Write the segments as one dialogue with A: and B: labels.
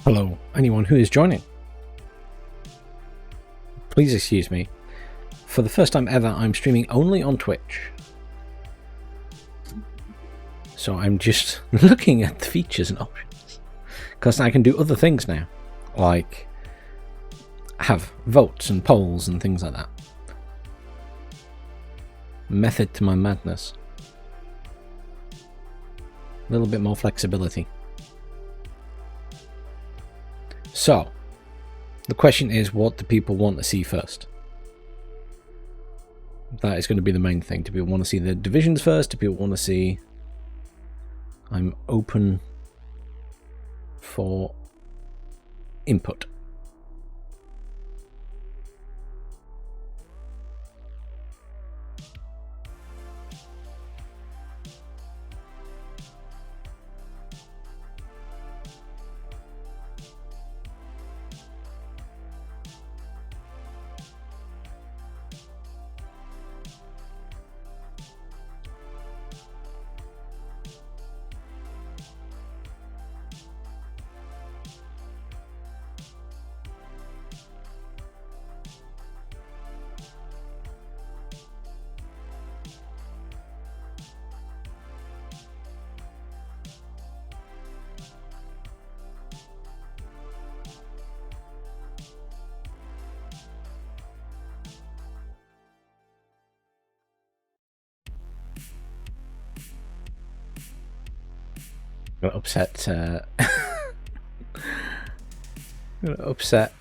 A: Hello, anyone who is joining. Please excuse me. For the first time ever, I'm streaming only on Twitch. So I'm just looking at the features and options. Because I can do other things now. Like have votes and polls and things like that. Method to my madness. A little bit more flexibility. So, the question is, what do people want to see first? That is going to be the main thing. Do people want to see the divisions first? Do people want to see... I'm open for input. Upset upset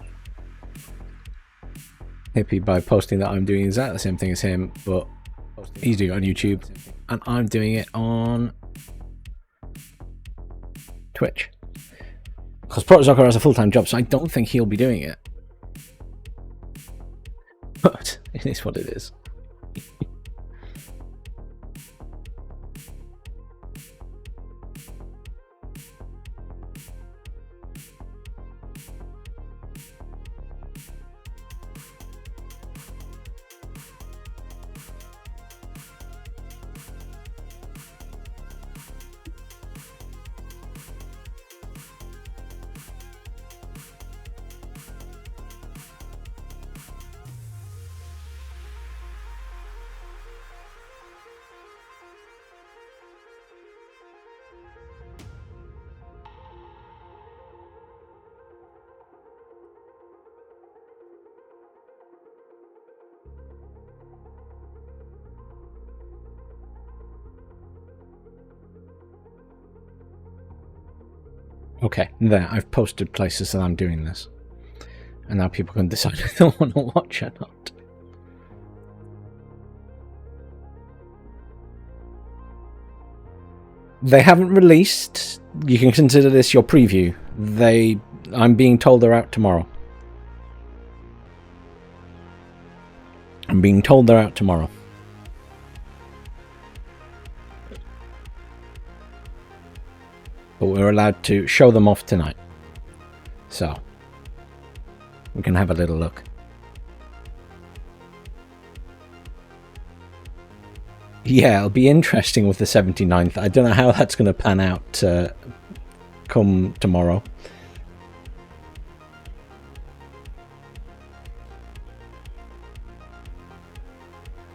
A: Hippie by posting that I'm doing exactly the same thing as him, but he's doing it on YouTube and I'm doing it on Twitch. Because Protozocker has a full-time job, so I don't think he'll be doing it. But it is what it is. Okay, there, I've posted places that I'm doing this. And now people can decide if they want to watch or not. They haven't released. You can consider this your preview. I'm being told they're out tomorrow. I'm being told they're out tomorrow. But we're allowed to show them off tonight. So, we can have a little look. Yeah, it'll be interesting with the 79th. I don't know how that's going to pan out come tomorrow.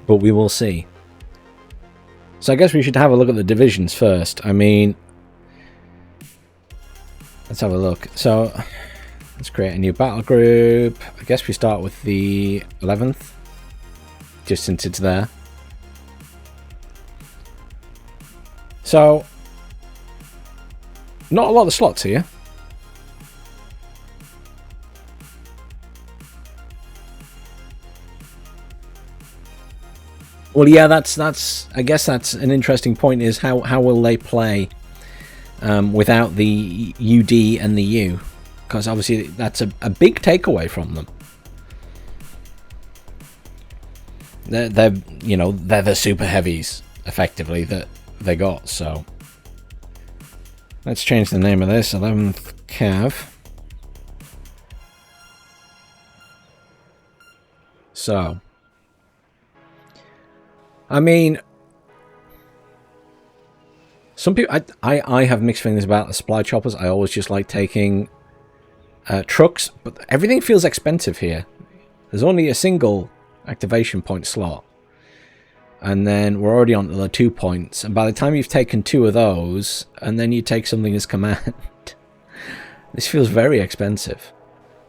A: But we will see. So I guess we should have a look at the divisions first. I mean... Let's have a look. So, let's create a new battle group. I guess we start with the 11th, just since it's there. So, not a lot of slots here. Well, yeah, that's. I guess that's an interesting point. Is how will they play? Without the UD and the U, because obviously that's a big takeaway from them. They're the super heavies effectively that they got. So let's change the name of this 11th Cav. So I mean. Some people, I have mixed feelings about the supply choppers. I always just like taking trucks, but everything feels expensive here. There's only a single activation point slot. And then we're already on to the 2 points. And by the time you've taken 2 of those, and then you take something as command, this feels very expensive.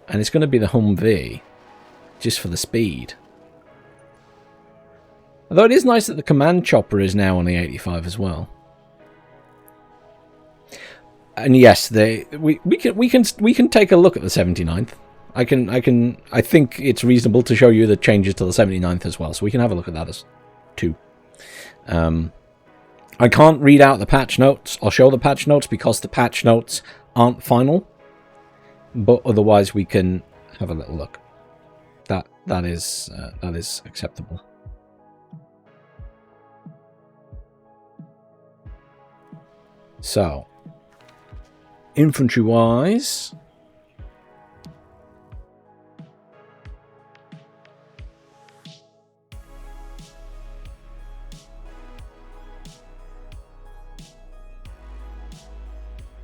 A: And it's going to be the Humvee, just for the speed. Although it is nice that the command chopper is now on the 85 as well. And yes, we can take a look at the 79th. I think it's reasonable to show you the changes to the 79th as well, so we can have a look at that as too. I can't read out the patch notes or show the patch notes because the patch notes aren't final, but otherwise we can have a little look. That is acceptable. So, infantry-wise,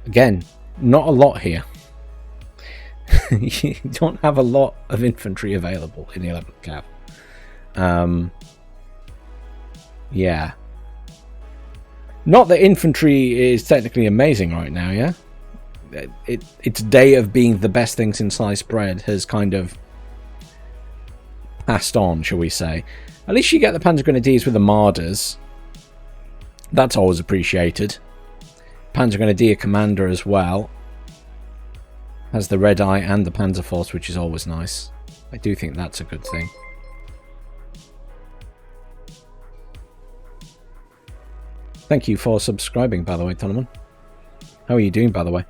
A: again, not a lot here. You don't have a lot of infantry available in the 11th Cav. Yeah. Not that infantry is technically amazing right now, yeah? Its day of being the best thing since sliced bread has kind of passed on, shall we say. At least you get the Panzer Grenadiers with the Marders. That's always appreciated. Panzer Grenadier Commander as well. Has the Red Eye and the Panzer Force, which is always nice. I do think that's a good thing. Thank you for subscribing, by the way, Tonoman. How are you doing, by the way?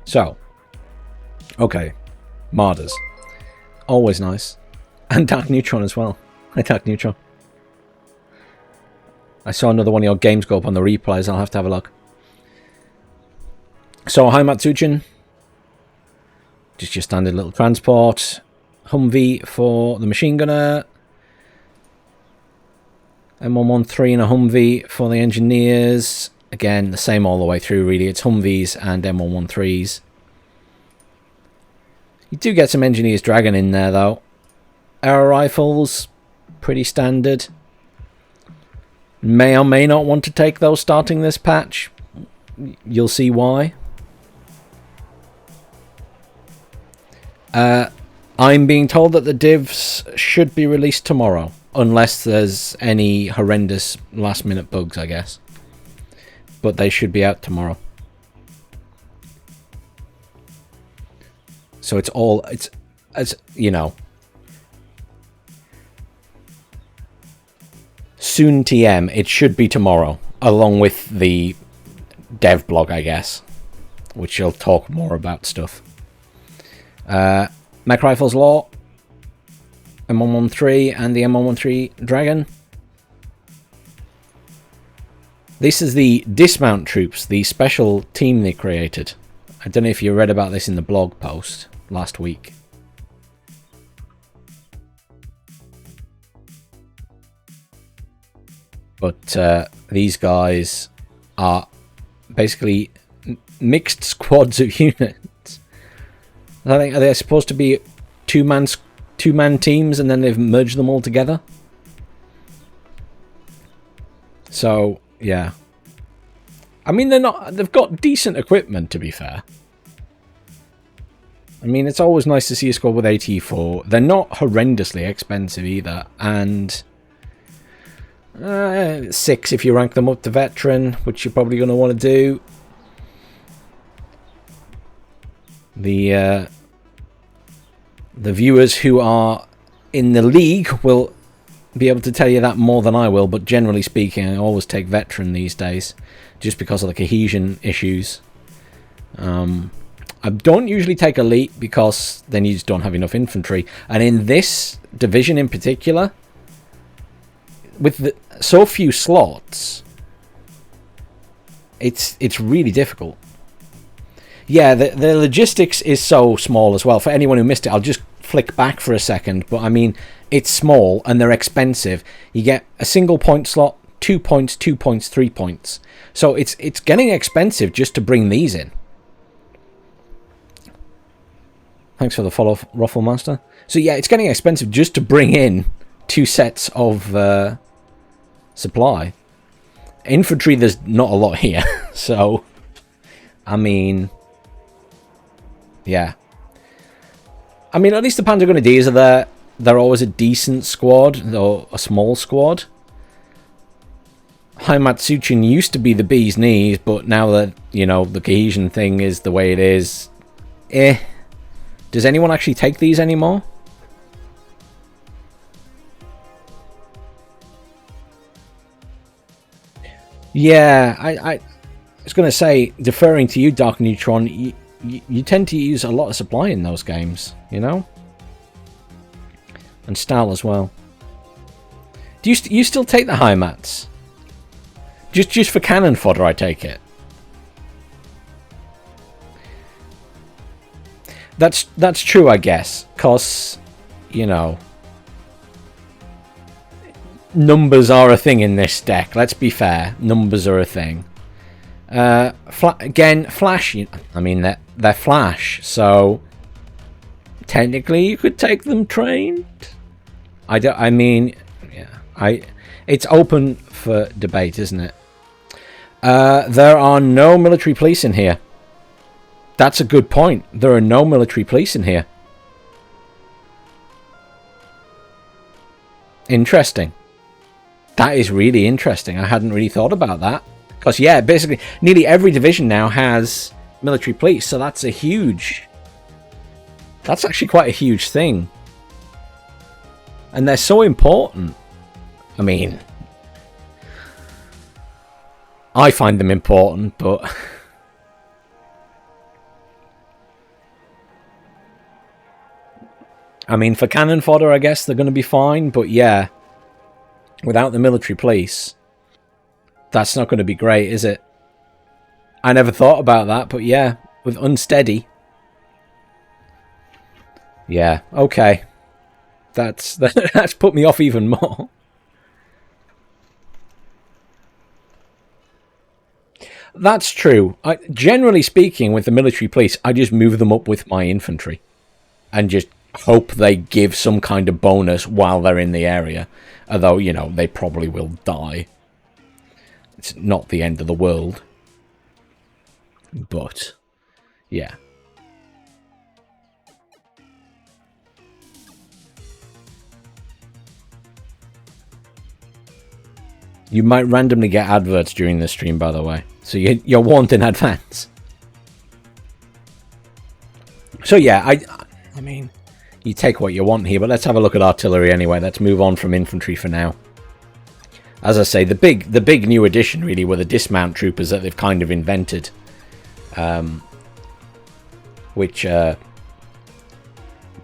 A: So, okay, Marders. Always nice. And Dark Neutron as well. Hi, Dark Neutron. I saw another one of your games go up on the replays. I'll have to have a look. So, hi, Matsujin. Just your standard little transport. Humvee for the machine gunner. M113 and a Humvee for the engineers. Again, the same all the way through, really. It's Humvees and M113s. You do get some engineers Dragon in there, though. Air rifles, pretty standard. May or may not want to take those starting this patch. You'll see why. I'm being told that the divs should be released tomorrow, unless there's any horrendous last-minute bugs, I guess. But they should be out tomorrow. So it's you know, soon TM. It should be tomorrow, along with the dev blog, I guess, which will talk more about stuff. Mech Rifles Law, M113 and the M113 Dragon. This is the dismount troops, the special team they created. I don't know if you read about this in the blog post last week. But these guys are basically mixed squads of units. I think they're supposed to be two-man teams, and then they've merged them all together. So yeah, I mean they've got decent equipment, to be fair. I mean, it's always nice to see a squad with AT4. They're not horrendously expensive either, and 6 if you rank them up to veteran, which you're probably going to want to do. The viewers who are in the league will be able to tell you that more than I will, but generally speaking, I always take veteran these days, just because of the cohesion issues. I don't usually take elite, because then you just don't have enough infantry. And in this division in particular, with so few slots, it's really difficult. Yeah, the logistics is so small as well. For anyone who missed it, I'll just flick back for a second. But I mean, it's small and they're expensive. You get a single point slot 2 points, 2 points, 3 points. So it's getting expensive just to bring these in. Thanks for the follow, Ruffle Master. So yeah, it's getting expensive just to bring in 2 sets of supply. Infantry, there's not a lot here. So, I mean, yeah. I mean, at least the Panzer Grenadiers are there. They're always a decent squad, though a small squad. Heimatsuchin used to be the bee's knees, but now that, you know, the cohesion thing is the way it is, Does anyone actually take these anymore? Yeah, I was going to say, deferring to you, Dark Neutron, you tend to use a lot of supply in those games, you know? And Stal as well. Do you still take the Heimats? Just for cannon fodder, I take it. That's true, I guess, cause, you know, numbers are a thing in this deck. Let's be fair, numbers are a thing. Again, Flash. I mean, they're Flash, so technically you could take them trained. I mean, yeah. It's open for debate, isn't it? There are no military police in here. That's a good point. There are no military police in here. Interesting. That is really interesting. I hadn't really thought about that. Because, yeah, basically, nearly every division now has military police. So that's a huge... That's actually quite a huge thing. And they're so important. I mean... I find them important, but... I mean, for cannon fodder, I guess they're going to be fine. But, yeah, without the military police, that's not going to be great, is it? I never thought about that, but, yeah, with unsteady... Yeah, okay. That's put me off even more. That's true. Generally speaking, with the military police, I just move them up with my infantry. And just hope they give some kind of bonus while they're in the area. Although, you know, they probably will die. It's not the end of the world. But, yeah. You might randomly get adverts during the stream, by the way. So you're warned in advance. So yeah, I mean, you take what you want here, but let's have a look at artillery anyway. Let's move on from infantry for now. As I say, the big new addition really were the dismount troopers that they've kind of invented. Which, they're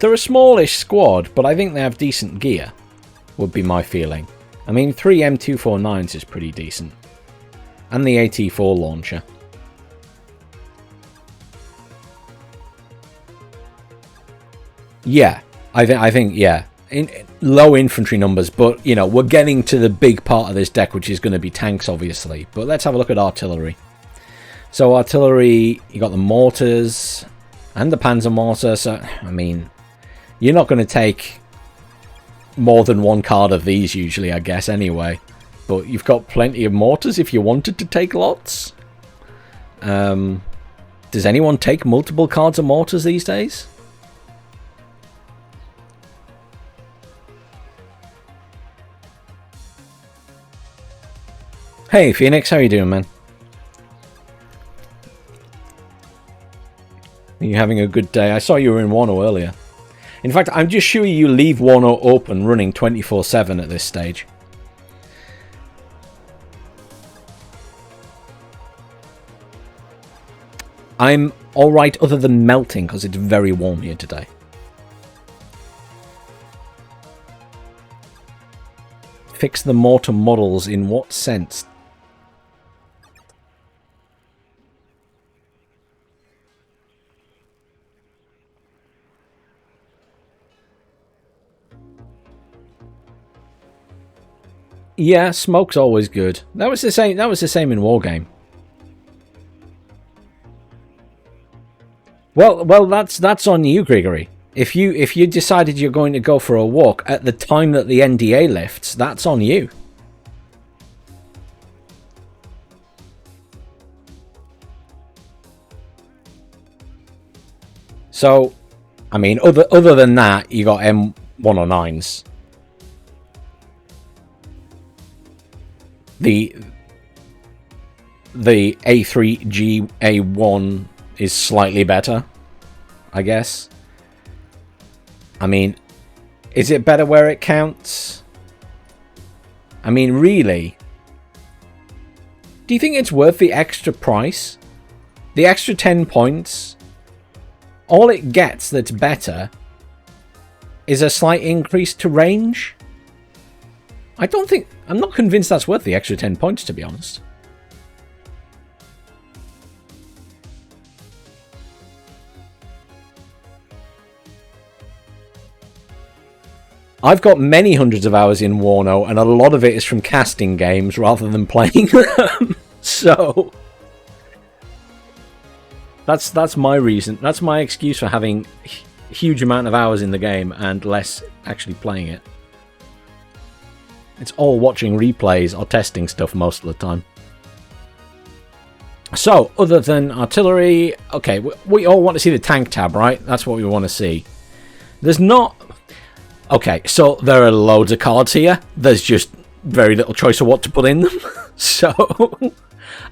A: a smallish squad, but I think they have decent gear, would be my feeling. I mean, 3 M249s is pretty decent. And the AT4 launcher. Yeah, I think yeah. Low infantry numbers, but, you know, we're getting to the big part of this deck, which is going to be tanks, obviously. But let's have a look at artillery. So artillery, you got the mortars and the Panzer mortar. So, I mean, you're not going to take more than one card of these usually, I guess, anyway. But you've got plenty of mortars if you wanted to take lots. Does anyone take multiple cards of mortars these days? Hey Phoenix, how you doing, man? Are you having a good day? I saw you were in WARNO earlier. In fact, I'm just sure you leave WARNO open running 24/7 at this stage. I'm alright other than melting because it's very warm here today. Fix the mortar models in what sense? Yeah, smoke's always good. That was the same. That was the same in Wargame. Well, that's on you, Grigory. If you decided you're going to go for a walk at the time that the NDA lifts, that's on you. So, I mean, other than that, you got M109s. The A3GA1 is slightly better, I guess. I mean, is it better where it counts? I mean, really? Do you think it's worth the extra price? The extra 10 points? All it gets that's better is a slight increase to range? I'm not convinced that's worth the extra 10 points, to be honest. I've got many hundreds of hours in WARNO, and a lot of it is from casting games rather than playing them. So that's my reason. That's my excuse for having a huge amount of hours in the game and less actually playing it. It's all watching replays or testing stuff most of the time. So, other than artillery, okay, we all want to see the tank tab, right? That's what we want to see. There's not... Okay, so there are loads of cards here. There's just very little choice of what to put in them. So,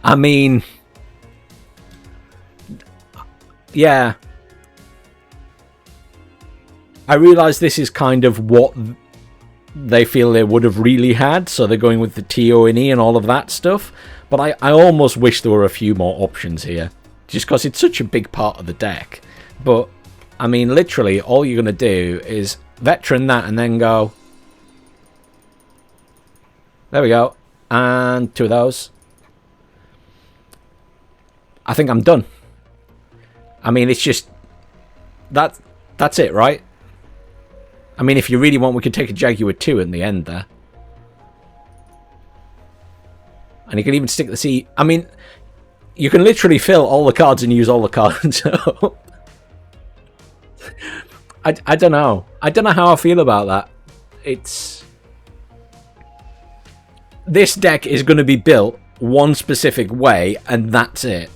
A: I mean... Yeah. I realise this is kind of what they feel they would have really had, so they're going with the TONE and all of that stuff. But I almost wish there were a few more options here, just because it's such a big part of the deck. But, I mean, literally, all you're going to do is veteran that and then go... There we go. And 2 of those. I think I'm done. I mean, it's just... That's it, right? I mean, if you really want, we could take a Jaguar 2 in the end there. And you can even stick the C... I mean, you can literally fill all the cards and use all the cards. I don't know. I don't know how I feel about that. It's... This deck is going to be built one specific way, and that's it.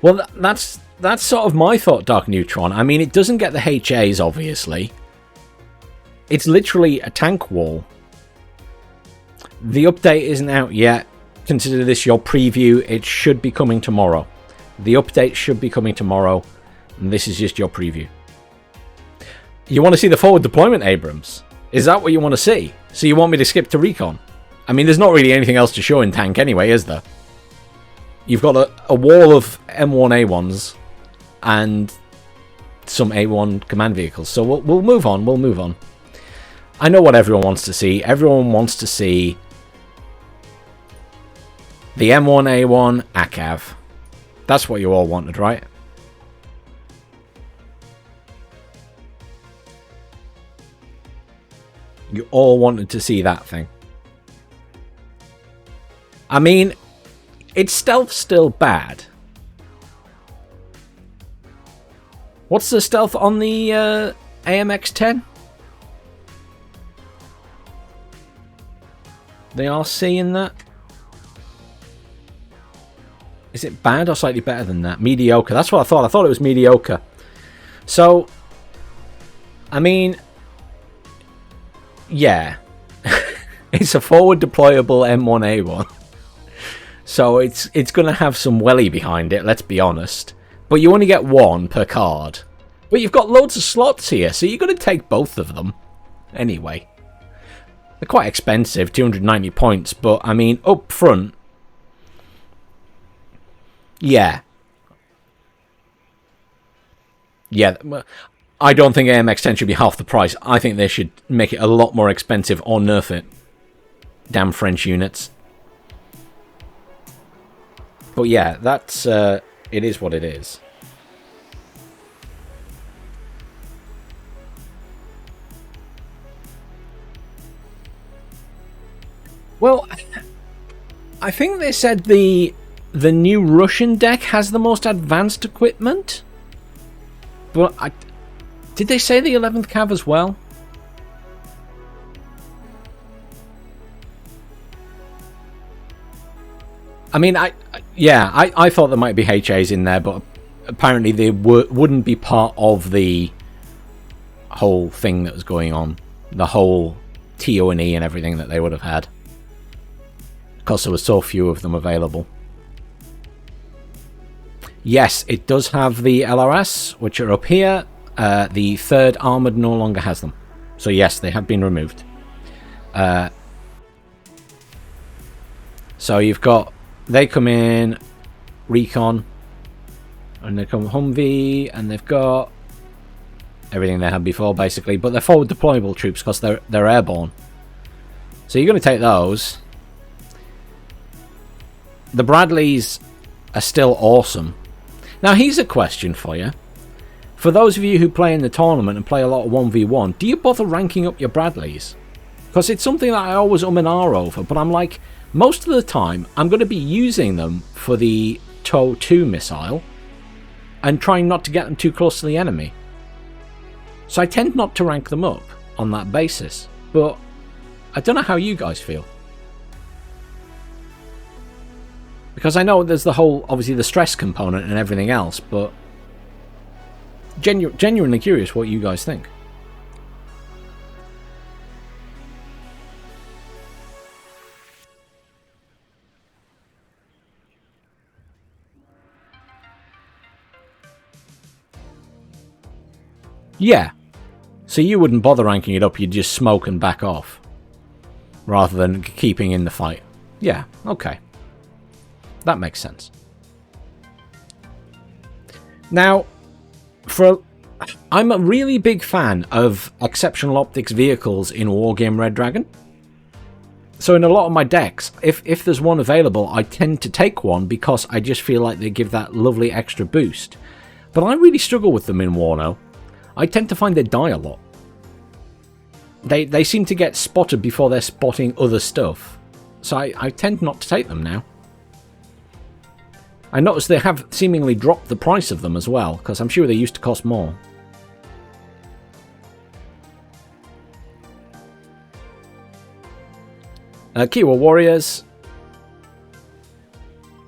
A: Well, that's sort of my thought, Dark Neutron. I mean, it doesn't get the HAs, obviously. It's literally a tank wall. The update isn't out yet. Consider this your preview. It should be coming tomorrow. The update should be coming tomorrow. And this is just your preview. You want to see the forward deployment, Abrams? Is that what you want to see? So you want me to skip to recon? I mean, there's not really anything else to show in tank anyway, is there? You've got a wall of M1A1s and some A1 command vehicles. So we'll move on. We'll move on. I know what everyone wants to see. Everyone wants to see the M1A1 ACAV. That's what you all wanted, right? You all wanted to see that thing. I mean, its stealth's still bad. What's the stealth on the AMX-10? The RC in that? Is it bad or slightly better than that? Mediocre. That's what I thought. I thought it was mediocre. So, I mean, yeah. It's a forward deployable M1A1. So it's going to have some welly behind it, let's be honest. But you only get one per card. But you've got loads of slots here, so you're going to take both of them. Anyway. They're quite expensive, 290 points, but I mean, up front... Yeah. Yeah, I don't think AMX-10 should be half the price. I think they should make it a lot more expensive or nerf it. Damn French units. But yeah, that's... it is what it is. Well, I think they said the new Russian deck has the most advanced equipment. But did they say the 11th Cav as well? I mean, I thought there might be HAs in there, but apparently they wouldn't be part of the whole thing that was going on. The whole TO&E and everything that they would have had. Because there were so few of them available. Yes, it does have the LRS, which are up here. The 3rd Armoured no longer has them. So yes, they have been removed. So you've got... They come in Recon, and they come Humvee, and they've got everything they had before, basically. But they're forward deployable troops because they're airborne. So you're going to take those. The Bradleys are still awesome. Now, here's a question for you. For those of you who play in the tournament and play a lot of 1v1, do you bother ranking up your Bradleys? Because it's something that I always and ah over, but I'm like... Most of the time, I'm going to be using them for the TOW 2 missile and trying not to get them too close to the enemy. So I tend not to rank them up on that basis. But I don't know how you guys feel. Because I know there's the whole, obviously, the stress component and everything else, but genuinely curious what you guys think. Yeah. So you wouldn't bother ranking it up, you'd just smoke and back off. Rather than keeping in the fight. Yeah, okay. That makes sense. Now, I'm a really big fan of exceptional optics vehicles in Wargame Red Dragon. So in a lot of my decks, if there's one available, I tend to take one because I just feel like they give that lovely extra boost. But I really struggle with them in WARNO. I tend to find they die a lot. They seem to get spotted before they're spotting other stuff. So I tend not to take them now. I notice they have seemingly dropped the price of them as well, because I'm sure they used to cost more. Kiowa Warriors.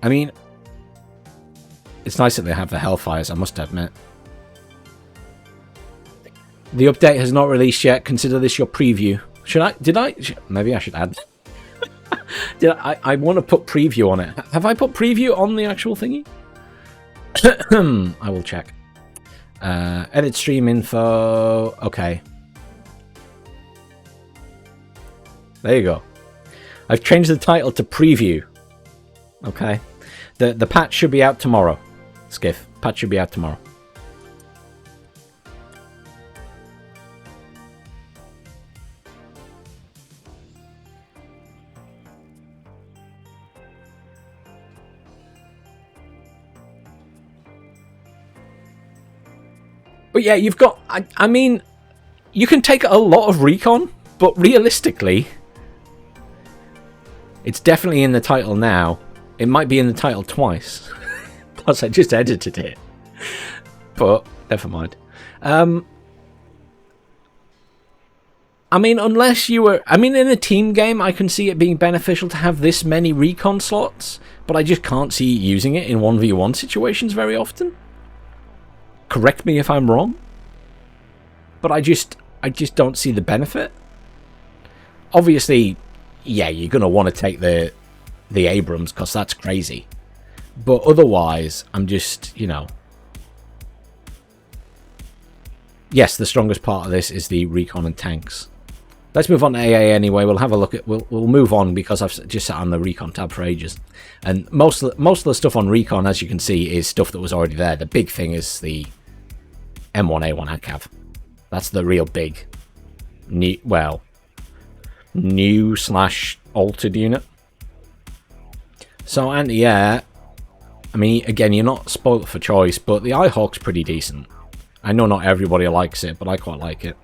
A: I mean, it's nice that they have the Hellfires, I must admit. The update has not released yet. Consider this your preview. Maybe I should add. I want to put preview on it. Have I put preview on the actual thingy? I will check. Edit stream info. Okay. There you go. I've changed the title to preview. Okay. The patch should be out tomorrow. Skiff. Patch should be out tomorrow. But yeah, you've got... I mean, you can take a lot of recon, but realistically, it's definitely in the title now. It might be in the title twice. Plus, I just edited it. But, never mind. I mean, unless you were... I mean, in a team game, I can see it being beneficial to have this many recon slots, but I just can't see using it in 1v1 situations very often. Correct me if I'm wrong, but I just don't see the benefit. Obviously, yeah, you're going to want to take the Abrams because that's crazy. But otherwise, I'm just, you know... Yes, the strongest part of this is the recon and tanks. Let's move on to AA anyway. We'll have a look at... We'll move on because I've just sat on the recon tab for ages. And most of the stuff on recon, as you can see, is stuff that was already there. The big thing is the M1A1 ACAV. That's the real big, new/altered unit. So anti-air, I mean, again, you're not spoilt for choice, but the iHawk's pretty decent. I know not everybody likes it, but I quite like it.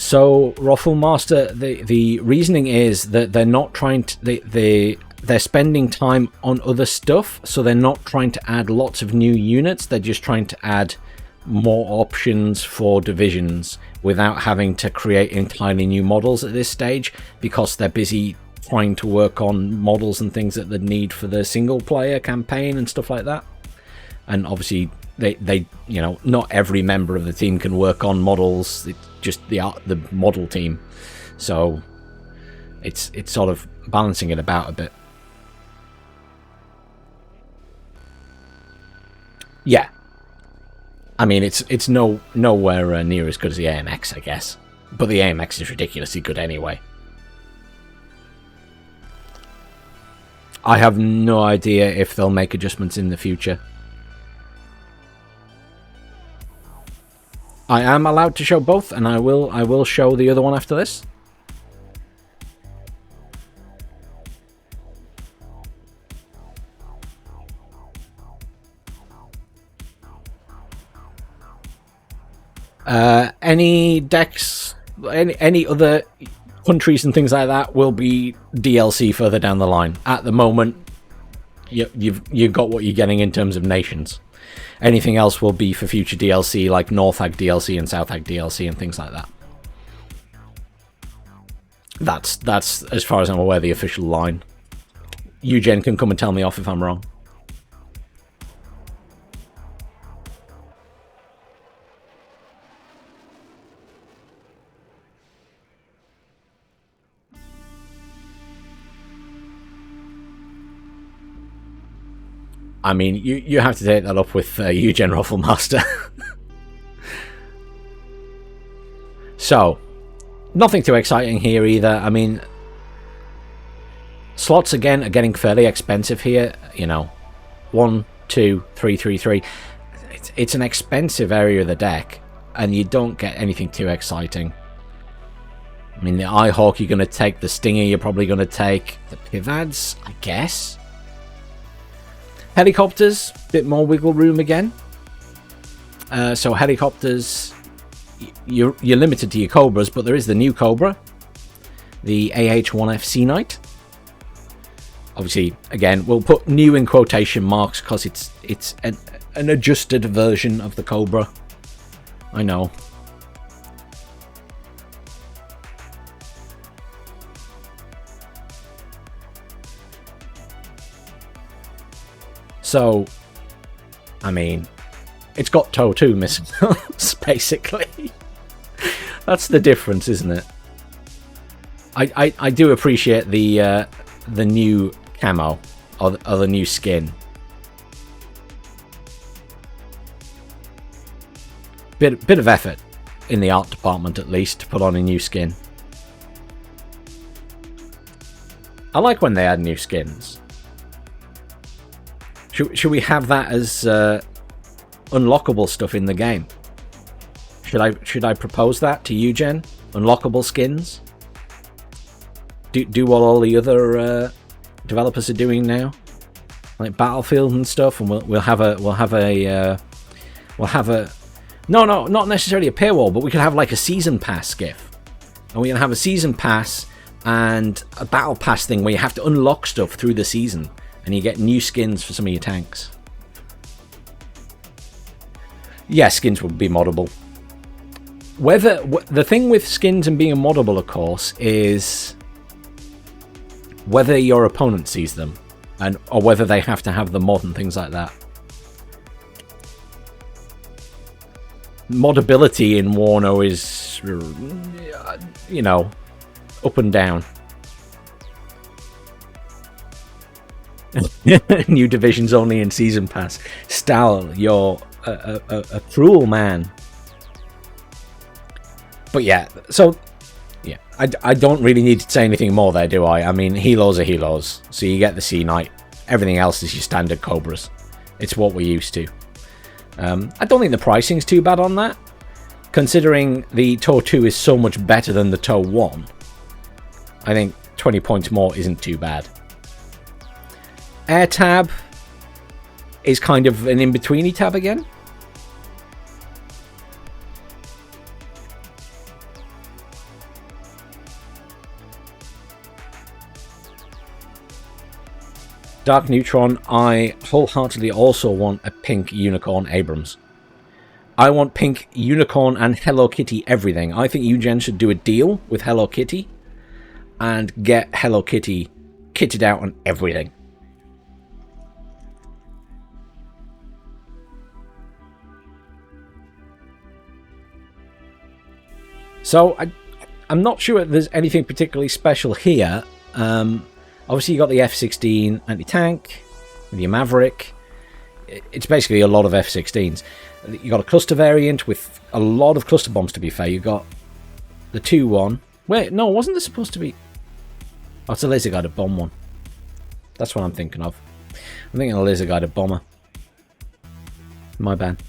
A: So, Rafflemaster, the reasoning is that they're not trying to... They're spending time on other stuff, so they're not trying to add lots of new units. They're just trying to add more options for divisions without having to create entirely new models at this stage, because they're busy trying to work on models and things that they need for the single player campaign and stuff like that. And obviously they you know, not every member of the team can work on models. It's just the model team, so it's sort of balancing it about a bit. Yeah, I mean, it's nowhere near as good as the AMX, I guess. But the AMX is ridiculously good anyway. I have no idea if they'll make adjustments in the future. I am allowed to show both, and I will show the other one after this. Any decks, any other countries and things like that will be DLC further down the line. At the moment, you've got what you're getting in terms of nations. Anything else will be for future DLC, like North Hag DLC and South Hag DLC and things like that. That's as far as I'm aware, the official line. Eugen can come and tell me off if I'm wrong. I mean, you have to take that up with Eugen Rafflemaster. So, nothing too exciting here either. I mean, slots again are getting fairly expensive here. You know, 1, 2, 3, 3, 3. It's an expensive area of the deck, and you don't get anything too exciting. I mean, the Eyehawk you're going to take, the Stinger you're probably going to take, the Pivads, I guess. Helicopters, bit more wiggle room again. So helicopters, you're limited to your Cobras, but there is the new Cobra, the AH-1F Sea Knight. Obviously, again, we'll put new in quotation marks because it's an adjusted version of the Cobra. I know. So, I mean, it's got toe 2 missiles, basically. That's the difference, isn't it? I do appreciate the new camo or the new skin. Bit of effort in the art department, at least, to put on a new skin. I like when they add new skins. Should we have that as unlockable stuff in the game? Should I propose that to Eugen? Unlockable skins? Do what all the other developers are doing now, like Battlefield and stuff, and we'll have a no, not necessarily a paywall, but we could have like a season pass skiff, and we can have a season pass and a battle pass thing where you have to unlock stuff through the season. And you get new skins for some of your tanks. Yeah, skins will be moddable. The thing with skins and being moddable, of course, is whether your opponent sees them, or whether they have to have the mod and things like that. Moddability in WARNO is, you know, up and down. New divisions only in season pass. Stal, you're a cruel man. But yeah, so yeah, I don't really need to say anything more there, do I? I mean, helos are helos, so you get the Sea Knight. Everything else is your standard Cobras. It's what we're used to. I don't think the pricing's too bad on that, considering the TOW 2 is so much better than the TOW 1. I think 20 points more isn't too bad. Air tab is kind of an in-betweeny tab again. Dark Neutron, I wholeheartedly also want a pink Unicorn Abrams. I want pink Unicorn and Hello Kitty everything. I think Eugen should do a deal with Hello Kitty and get Hello Kitty kitted out on everything. So I'm not sure there's anything particularly special here. Obviously you got the F-16 anti-tank, the Maverick. It's basically a lot of F-16s. You got a cluster variant with a lot of cluster bombs, to be fair. You got the 2-1. Wait, no, wasn't there supposed to be... Oh, it's a laser-guided bomb one. That's what I'm thinking of. I'm thinking of a laser-guided bomber. My bad.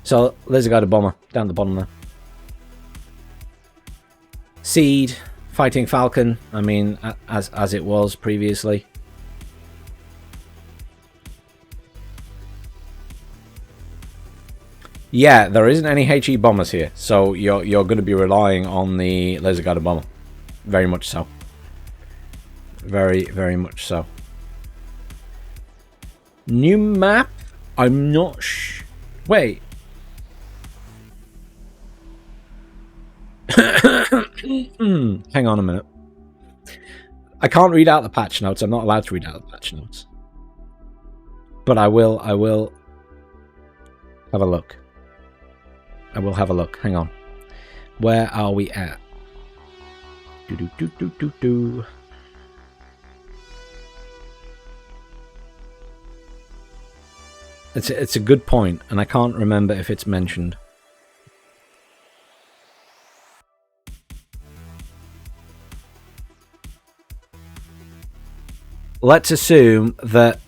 A: So, laser-guided bomber, down the bottom there. Seed, Fighting Falcon, I mean, as it was previously. Yeah, there isn't any HE bombers here, so you're going to be relying on the laser-guided bomber. Very much so. Very, very much so. New map? I'm not Wait. Hang on a minute. I can't read out the patch notes. I'm not allowed to read out the patch notes. But I will have a look. I will have a look. Hang on. Where are we at? It's a good point, and I can't remember if it's mentioned. Let's assume that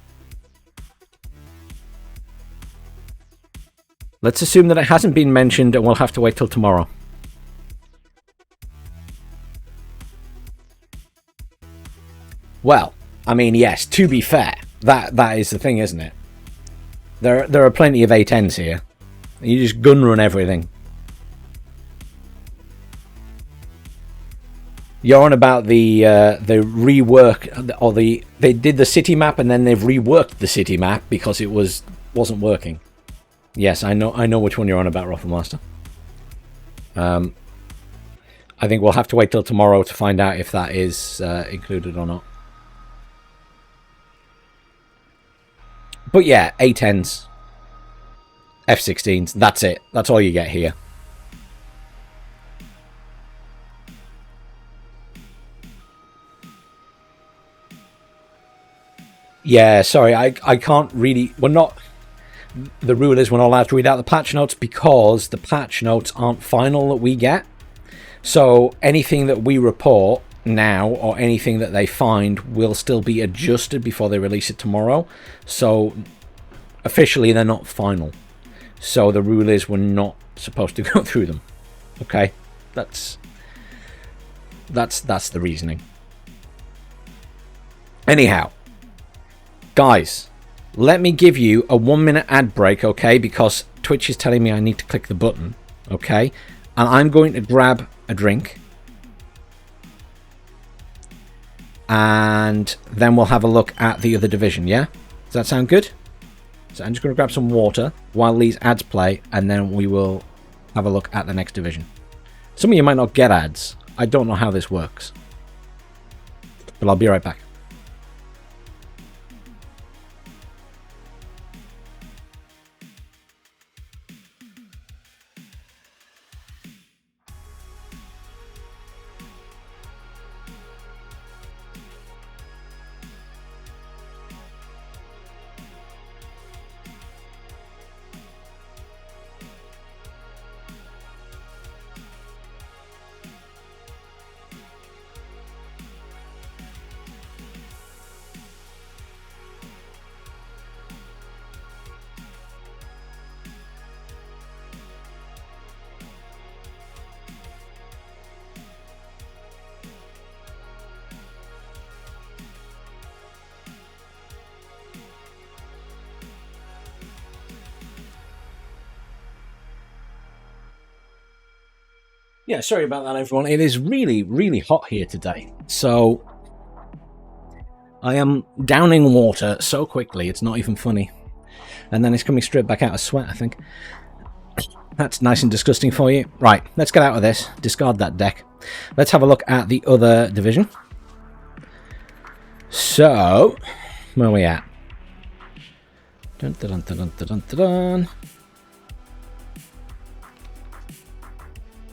A: it hasn't been mentioned, and we'll have to wait till tomorrow. Well, I mean, yes, to be fair, that is the thing, isn't it? There are plenty of A10s here. You just gun run everything. You're on about the rework, or they did the city map and then they've reworked the city map because it wasn't working. Yes, I know which one you're on about, Rothelmaster. I think we'll have to wait till tomorrow to find out if that is included or not. But yeah, A10s, F-16s, that's it. That's all you get here. Yeah, sorry, I can't really... We're not... The rule is we're not allowed to read out the patch notes because the patch notes aren't final that we get. So anything that we report now or anything that they find will still be adjusted before they release it tomorrow. So officially they're not final. So the rule is we're not supposed to go through them. Okay? That's the reasoning. Anyhow, guys, let me give you a 1-minute ad break, okay? Because Twitch is telling me I need to click the button, okay? And I'm going to grab a drink. And then we'll have a look at the other division, yeah? Does that sound good? So I'm just going to grab some water while these ads play, and then we will have a look at the next division. Some of you might not get ads. I don't know how this works. But I'll be right back. Yeah, sorry about that, everyone. It is really, really hot here today. So I am downing water so quickly, it's not even funny. And then it's coming straight back out of sweat, I think. That's nice and disgusting for you. Right, let's get out of this. Discard that deck. Let's have a look at the other division. So, where are we at? Dun, dun, dun, dun, dun, dun, dun.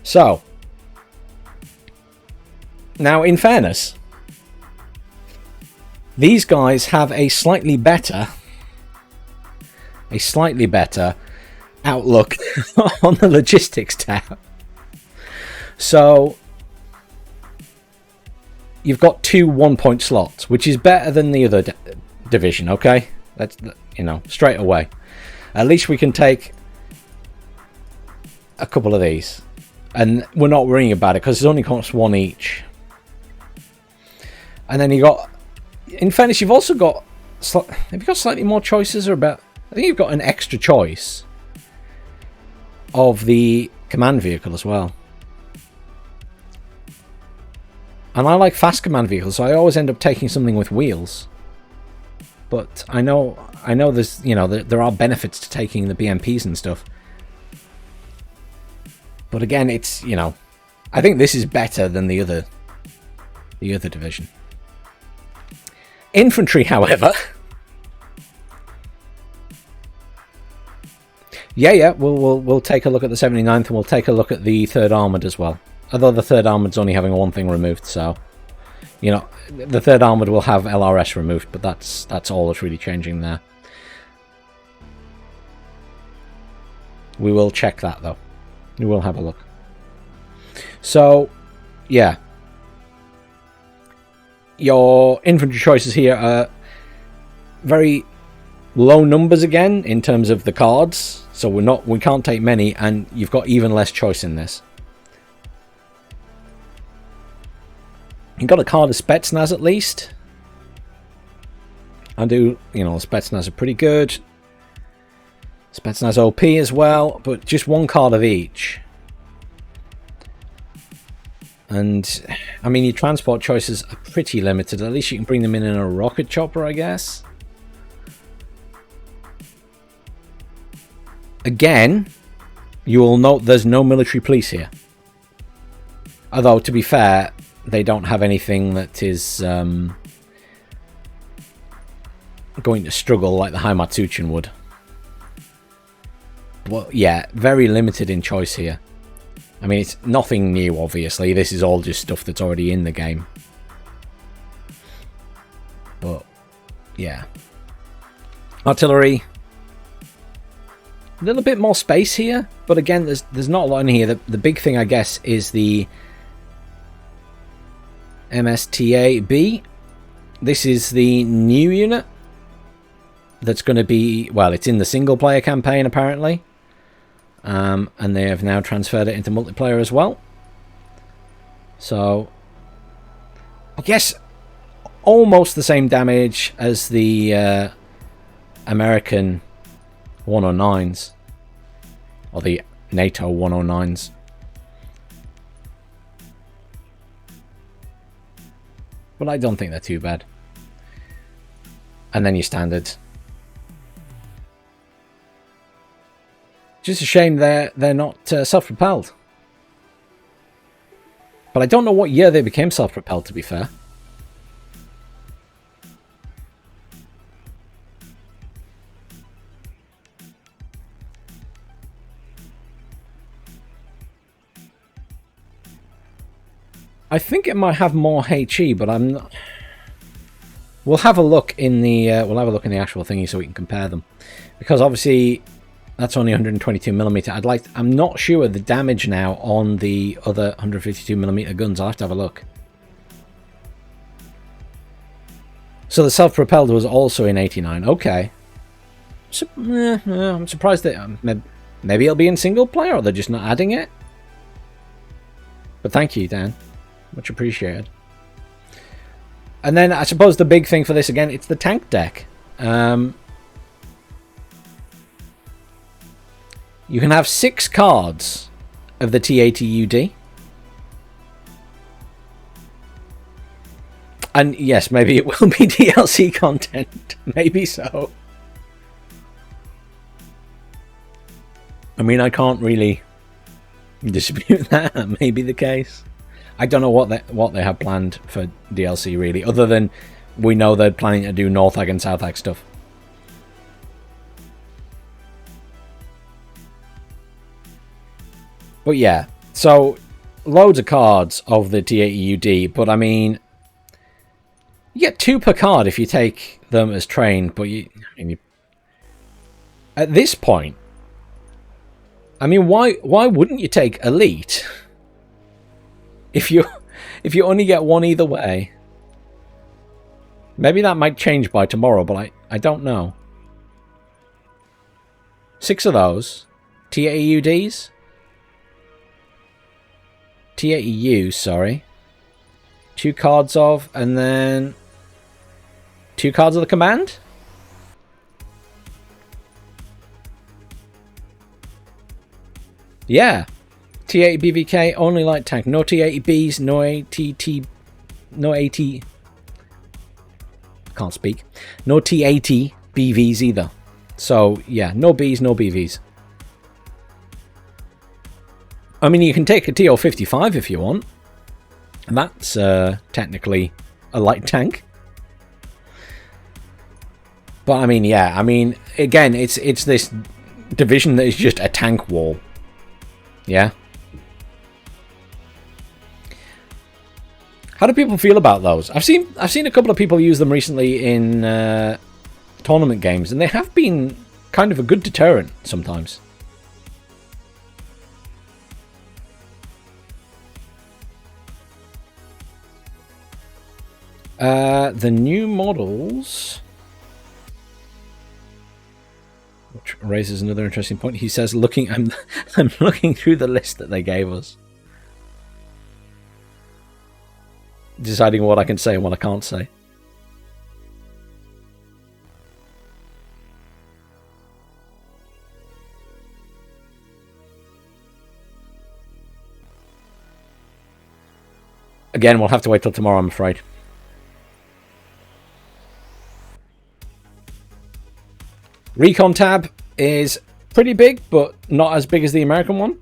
A: So, now in fairness, these guys have a slightly better outlook on the logistics tab. So you've got 2 1-point slots, which is better than the other division, okay? That's, you know, straight away. At least we can take a couple of these. And we're not worrying about it because it only costs 1 each. And then you got, in fairness, you've also got, have you got slightly more choices, or about, I think you've got an extra choice of the command vehicle as well. And I like fast command vehicles, so I always end up taking something with wheels. But I know there's, you know, there are benefits to taking the BMPs and stuff. But again, it's, you know, I think this is better than the other division. Infantry, however, yeah, we'll take a look at the 79th, and we'll take a look at the 3rd Armoured as well. Although the 3rd Armoured's only having one thing removed, so, you know, the 3rd Armoured will have LRS removed, but that's all that's really changing there. We will check that though. We will have a look. So, yeah. Your infantry choices here are very low numbers again in terms of the cards. So we can't take many, and you've got even less choice in this. You've got a card of Spetsnaz at least. I do, you know, Spetsnaz are pretty good. Spetsnaz OP as well, but just one card of each. And, I mean, your transport choices are pretty limited. At least you can bring them in a rocket chopper, I guess. Again, you will note there's no military police here. Although, to be fair, they don't have anything that is going to struggle like the Haimatsuchin would. Well, yeah, very limited in choice here. I mean, it's nothing new, obviously. This is all just stuff that's already in the game. But, yeah. Artillery. A little bit more space here. But again, there's not a lot in here. The big thing, I guess, is the MSTA-B. This is the new unit. That's going to be... Well, it's in the single-player campaign, apparently. And they have now transferred it into multiplayer as well. So, I guess almost the same damage as the American 109s. Or the NATO 109s. But I don't think they're too bad. And then your standards. Just a shame they're not self-propelled. But I don't know what year they became self-propelled, to be fair. I think it might have more HE, but I'm not... We'll have a look in the actual thingy so we can compare them, because obviously that's only 122mm. I'm not sure the damage now on the other 152mm guns. I'll have to have a look. So the self-propelled was also in 89. Okay. So, I'm surprised that maybe it'll be in single player, or they're just not adding it. But thank you, Dan. Much appreciated. And then I suppose the big thing for this, again, it's the tank deck. You can have 6 cards of the T80UD. And yes, maybe it will be DLC content. Maybe so. I mean, I can't really dispute that. That may be the case. I don't know what they have planned for DLC really, other than we know they're planning to do North Hag and South Hag stuff. But yeah, so loads of cards of the T80UD, but I mean, you get 2 per card if you take them as trained, but at this point, I mean, why wouldn't you take Elite if you only get 1 either way? Maybe that might change by tomorrow, but I don't know. 6 of those T80UDs. T80U, sorry. 2 cards of, and then 2 cards of the command? Yeah. T80 BVK, only light tank. No T80Bs, no ATT, no AT... Can't speak. No T80 BVs either. So, yeah, no Bs, no BVs. I mean, you can take a TO55 if you want. And that's technically a light tank. But I mean, yeah, I mean, again, it's this division that is just a tank wall. Yeah. How do people feel about those? I've seen a couple of people use them recently in tournament games, and they have been kind of a good deterrent sometimes. The new models, which raises another interesting point. He says, I'm looking through the list that they gave us, deciding what I can say and what I can't say. Again, we'll have to wait till tomorrow, I'm afraid. Recon tab is pretty big, but not as big as the American one.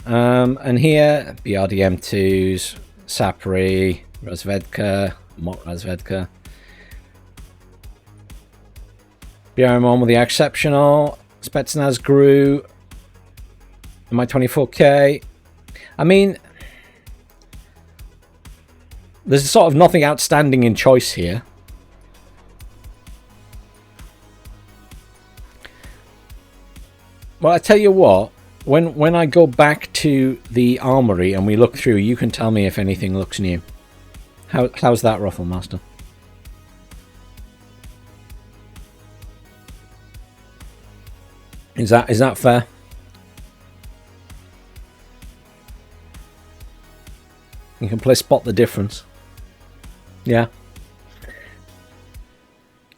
A: And here, BRDM2s, Sapri, Razvedka, Mot Razvedka. BRM1 with the exceptional, Spetsnaz Gru, Mi-24K. I mean, there's sort of nothing outstanding in choice here. Well, I tell you what, when I go back to the armory and we look through, you can tell me if anything looks new. How's that, Ruffle Master? Is that fair? You can play spot the difference. Yeah.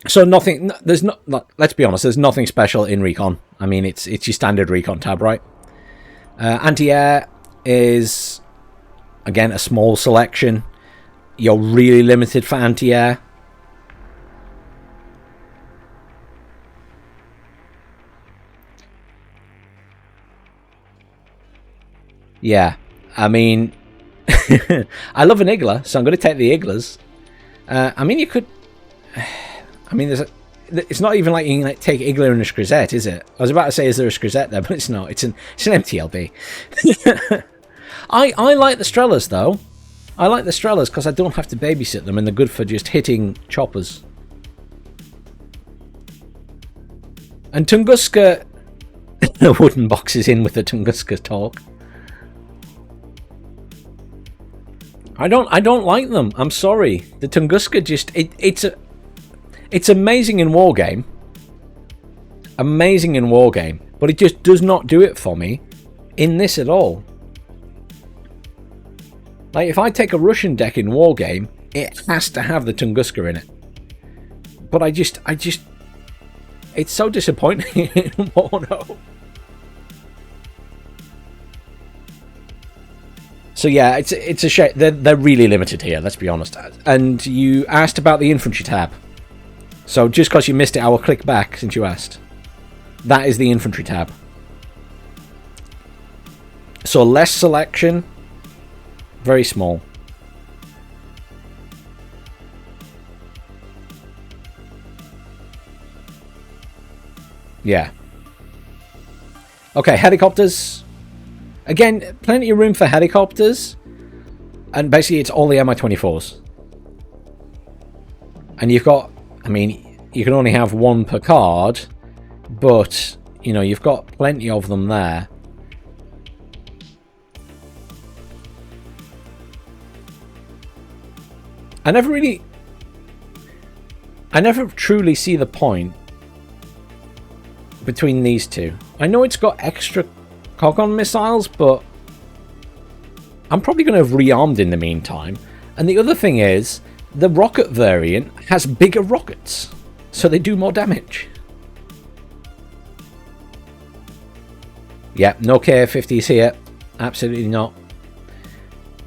A: So nothing. There's not. Let's be honest. There's nothing special in Recon. I mean, it's your standard Recon tab, right? Anti-air is again a small selection. You're really limited for anti-air. Yeah, I mean, I love an Igla, so I'm going to take the Iglas. I mean, you could. I mean, it's not even like you can like take Igla and a Scrizette, is it? I was about to say, is there a Scrizette there? But it's not. It's an MTLB. I like the Strellas, though. I like the Strellas because I don't have to babysit them, and they're good for just hitting choppers. And Tunguska... the wooden box is in with the Tunguska talk. I don't like them. I'm sorry. The Tunguska just... It's amazing in Wargame. Amazing in Wargame. But it just does not do it for me in this at all. Like, if I take a Russian deck in Wargame, it has to have the Tunguska in it. But I just... It's so disappointing in WARNO. So yeah, it's a shame. They're really limited here, let's be honest. And you asked about the infantry tab. So just because you missed it, I will click back since you asked. That is the infantry tab. So less selection, very small. Yeah. Okay, helicopters. Again, plenty of room for helicopters. And basically it's all the Mi-24s. And you've got, I mean, you can only have one per card, but, you know, you've got plenty of them there. I never truly see the point between these two. I know it's got extra Cog-on missiles, but I'm probably going to have rearmed in the meantime. And the other thing is, the rocket variant has bigger rockets, so they do more damage. Yeah, no KF-50s here. Absolutely not.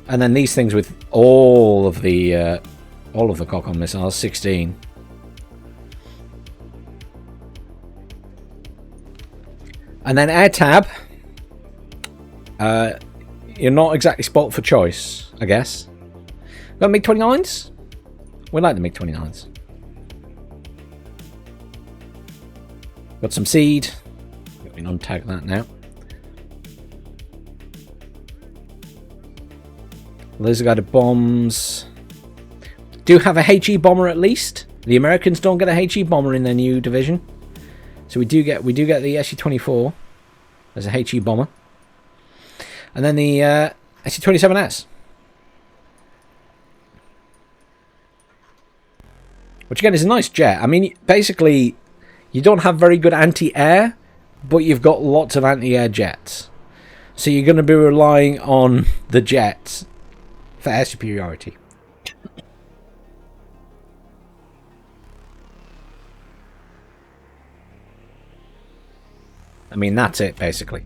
A: And then these things with all of the Cog-on missiles, 16. And then air tab. You're not exactly spoilt for choice, I guess. Got MiG-29s? We like the MiG-29s. Got some seed. We can untag that now. Laser-guided bombs. Do have a HE bomber at least. The Americans don't get a HE bomber in their new division. So we do get the SU-24 as a HE bomber. And then the SU-27S. Which again is a nice jet. I mean, basically, you don't have very good anti-air, but you've got lots of anti-air jets. So you're going to be relying on the jets for air superiority. I mean, that's it, basically.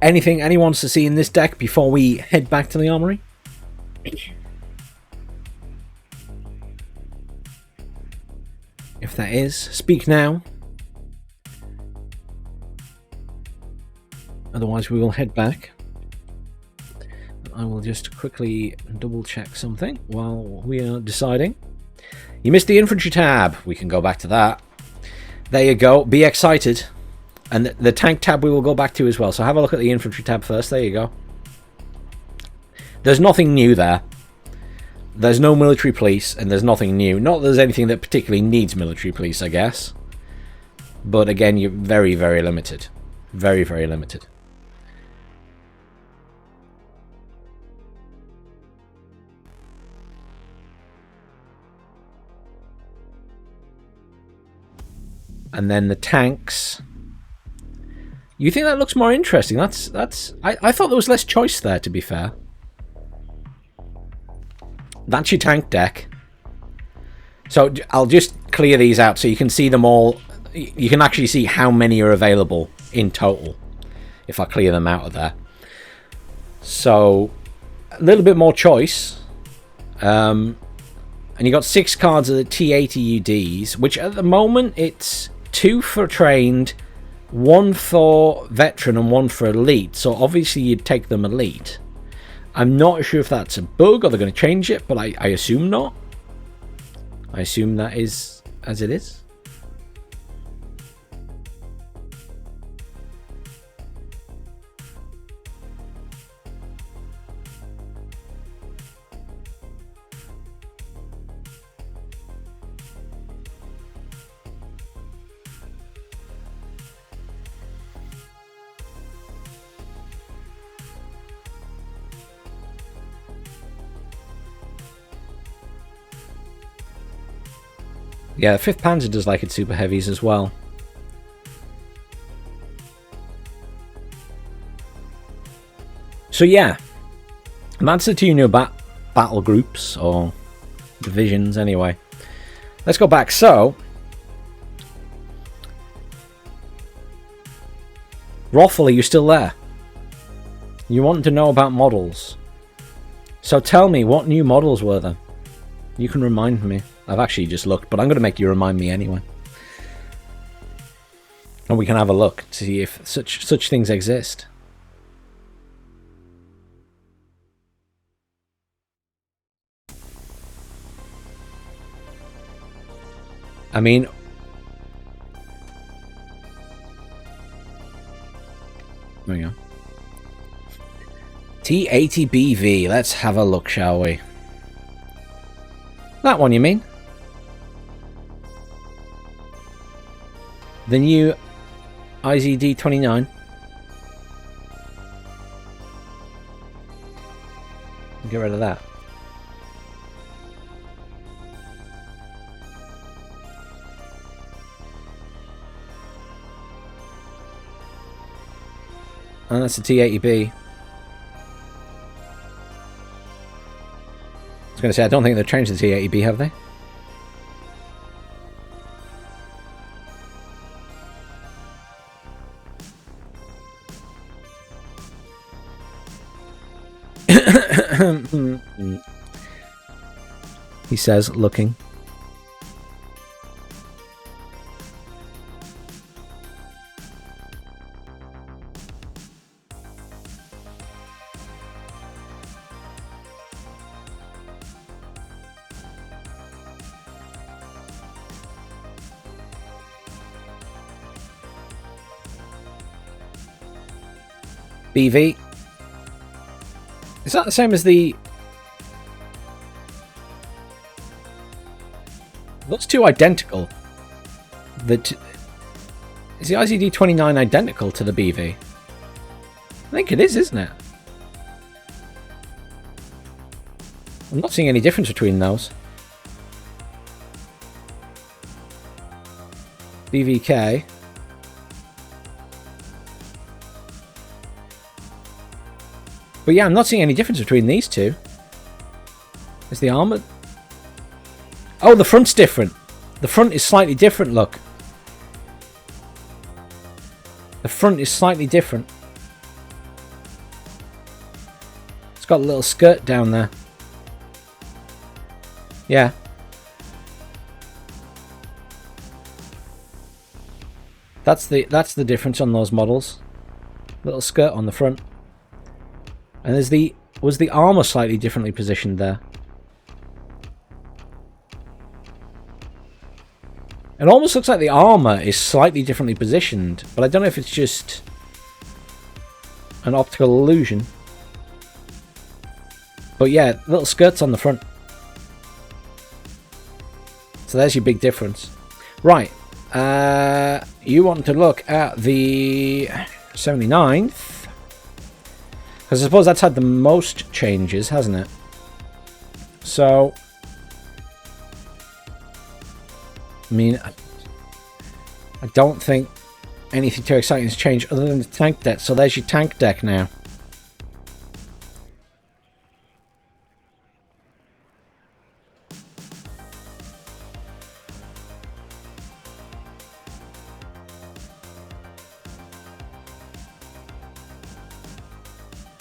A: Anything anyone wants to see in this deck before we head back to the armory? If that is, speak now. Otherwise, we will head back. I will just quickly double check something while we are deciding. You missed the infantry tab. We can go back to that. There you go. Be excited. And the tank tab we will go back to as well. So have a look at the infantry tab first. There you go. There's nothing new there. There's no military police, and there's nothing new. Not that there's anything that particularly needs military police, I guess. But again, you're very, very limited. Very, very limited. And then the tanks. You think that looks more interesting? I thought there was less choice there, to be fair. That's your tank deck. So I'll just clear these out so you can see them all. You can actually see how many are available in total if I clear them out of there. So a little bit more choice. And you got 6 cards of the T80 UDs, which at the moment it's 2 for trained, 1 for veteran, and 1 for elite. So obviously you'd take them elite. I'm not sure if that's a bug or they're going to change it, but I assume not. I assume that is as it is. Yeah, the 5th Panzer does like its super heavies as well. So yeah, that's the 2 new battle groups, or divisions anyway. Let's go back. So, Rothel, are you still there? You want to know about models. So tell me, what new models were there? You can remind me. I've actually just looked, but I'm going to make you remind me anyway. And we can have a look to see if such things exist. I mean, there we go. T80BV. Let's have a look, shall we? That one, you mean? The new IZD29. Get rid of that. And that's the T80B. I was going to say, I don't think they've changed the T80B, have they? He says, looking. BV. Is that the same as the... Those two identical. Is the IZD29 identical to the BV? I think it is, isn't it? I'm not seeing any difference between those. BVK. But yeah, I'm not seeing any difference between these two. Is the armor... Oh, the front's different. The front is slightly different, look. The front is slightly different. It's got a little skirt down there. Yeah. That's the difference on those models. Little skirt on the front. And there's was the armor slightly differently positioned there? It almost looks like the armor is slightly differently positioned, but I don't know if it's just an optical illusion. But yeah, little skirts on the front. So there's your big difference. Right. You want to look at the 79th. Because I suppose that's had the most changes, hasn't it? So... I mean, I don't think anything too exciting has changed other than the tank deck. So there's your tank deck now.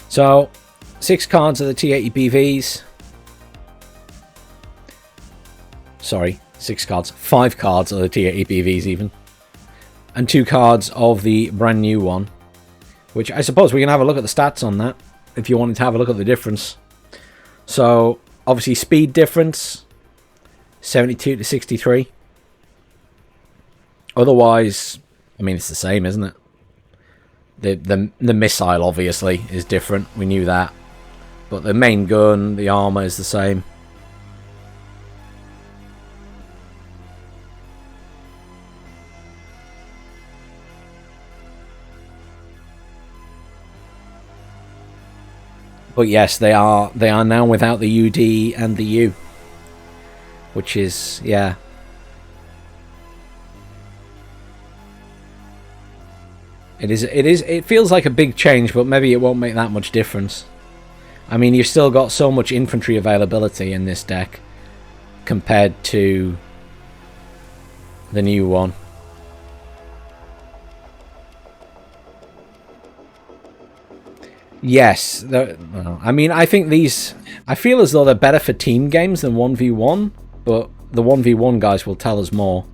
A: So, 6 cards of the T80BVs. Sorry. 6 cards, 5 cards of the T80BVs even, and 2 cards of the brand new one, which I suppose we can have a look at the stats on that if you wanted to have a look at the difference. So obviously speed difference 72 to 63. Otherwise, I mean, it's the same, isn't it? The missile obviously is different, we knew that, but the main gun, the armor is the same. But yes, they are now without the UD and the U, which is, yeah. It feels like a big change, but maybe it won't make that much difference. I mean, you've still got so much infantry availability in this deck compared to the new one. Yes. Well, I mean, I think these... I feel as though they're better for team games than 1v1, but the 1v1 guys will tell us more.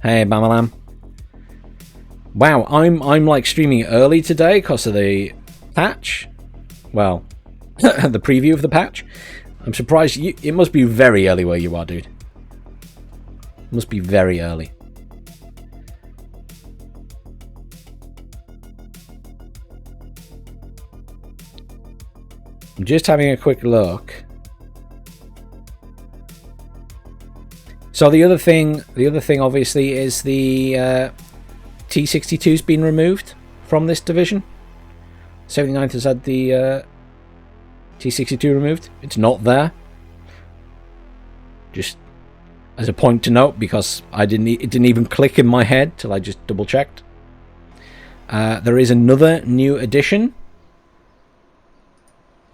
A: Hey, Bamalam. Wow, I'm like streaming early today because of the patch. Well, the preview of the patch. I'm surprised. It must be very early where you are, dude. It must be very early. I'm just having a quick look. So the other thing obviously is the T62's been removed from this division. 79th has had the T62 removed. It's not there. Just as a point to note, because it didn't even click in my head till I just double checked. There is another new addition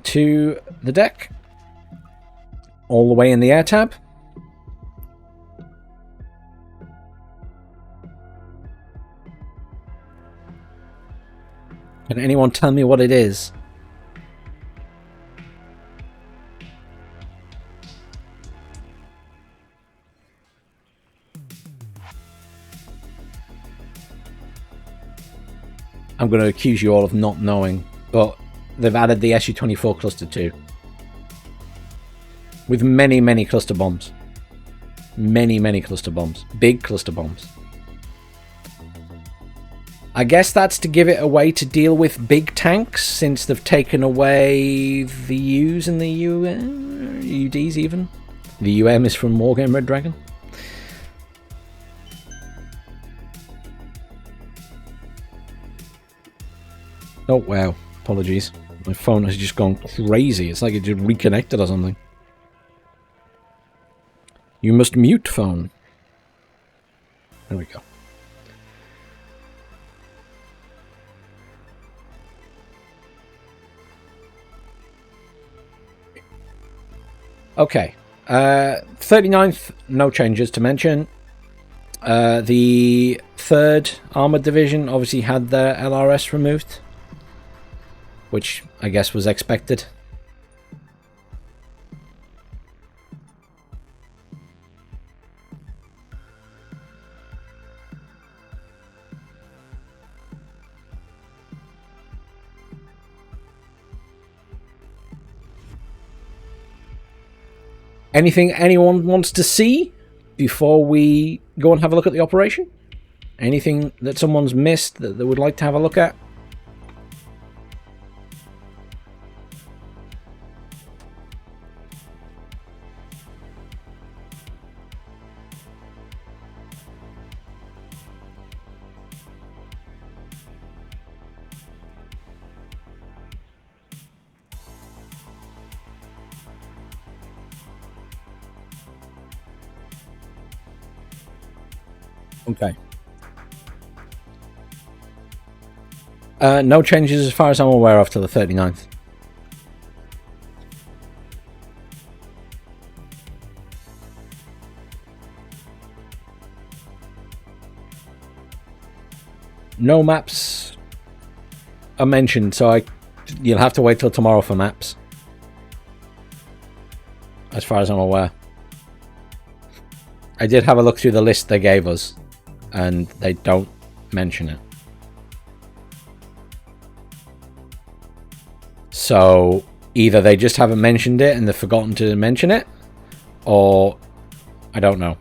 A: to the deck, all the way in the air tab. Can anyone tell me what it is? I'm going to accuse you all of not knowing, but they've added the SU-24 cluster too. With many, many cluster bombs. Many, many cluster bombs. Big cluster bombs. I guess that's to give it a way to deal with big tanks, since they've taken away the U's and the UDs even. The UM is from Wargame Red Dragon. Oh wow, apologies. My phone has just gone crazy. It's like it just reconnected or something. You must mute phone. There we go. Okay. 39th, no changes to mention. The 3rd Armoured Division obviously had their LRS removed, which I guess was expected. Anything anyone wants to see before we go and have a look at the operation? Anything that someone's missed that they would like to have a look at? Okay. No changes as far as I'm aware of to the 39th. No maps are mentioned, so you'll have to wait till tomorrow for maps. As far as I'm aware. I did have a look through the list they gave us, and they don't mention it. So either they just haven't mentioned it and they've forgotten to mention it, or I don't know.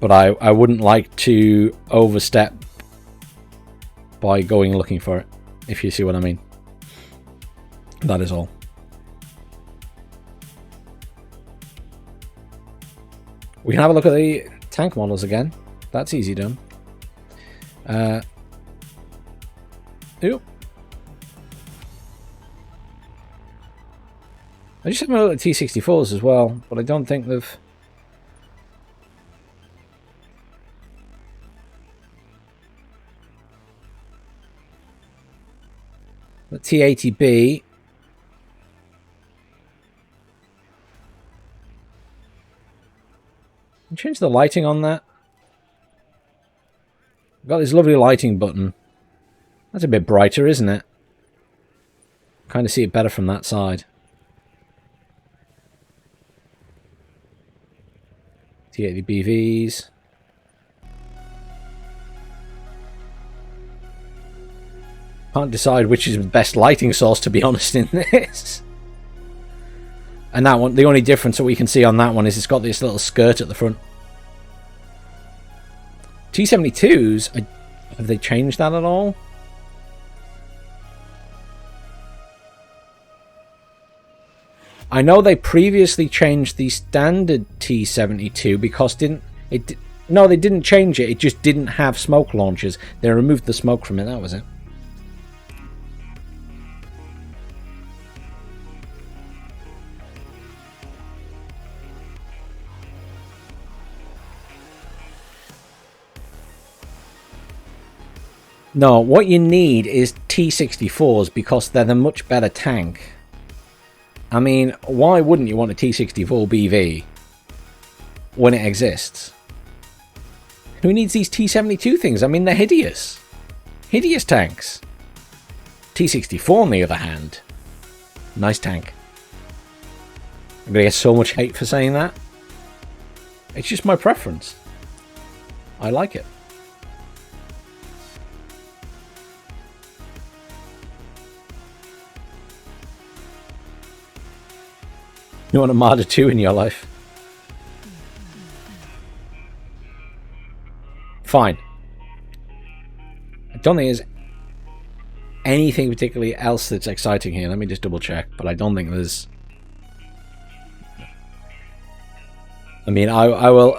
A: But I wouldn't like to overstep by going looking for it, if you see what I mean. That is all. We can have a look at the tank models again. That's easy done. Oop. I just have a look at T64s as well, but I don't think they've... The T80B... Change the lighting on that. Got this lovely lighting button. That's a bit brighter, isn't it? Kind of see it better from that side. T80 BVs. Can't decide which is the best lighting source, to be honest, in this. And that one, the only difference that we can see on that one is it's got this little skirt at the front. T72s, have they changed that at all? I know they previously changed the standard T72 because no, they didn't change it. It just didn't have smoke launchers. They removed the smoke from it. That was it. No, what you need is T64s because they're the much better tank. I mean, why wouldn't you want a T64 BV when it exists? Who needs these T72 things? I mean, they're hideous. Hideous tanks. T64, on the other hand, nice tank. I'm going to get so much hate for saying that. It's just my preference. I like it. You want a Marder 2 in your life? Fine. I don't think there's anything particularly else that's exciting here. Let me just double check, but I don't think there's... I mean, I will...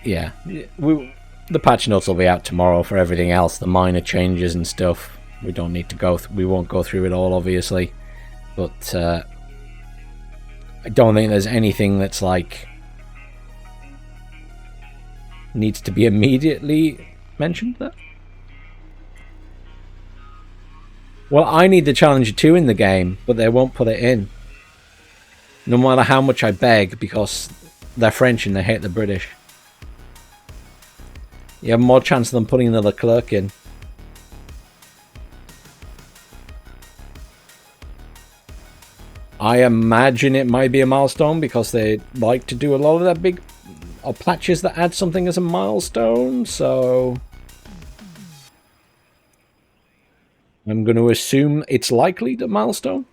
A: yeah. The patch notes will be out tomorrow for everything else, the minor changes and stuff. We don't need to go... we won't go through it all, obviously. But... I don't think there's anything that's like needs to be immediately mentioned there. Well, I need the Challenger 2 in the game, but they won't put it in. No matter how much I beg, because they're French and they hate the British. You have more chance of them putting another clerk in. I imagine it might be a milestone because they like to do a lot of that big patches that add something as a milestone, so I'm going to assume it's likely the milestone.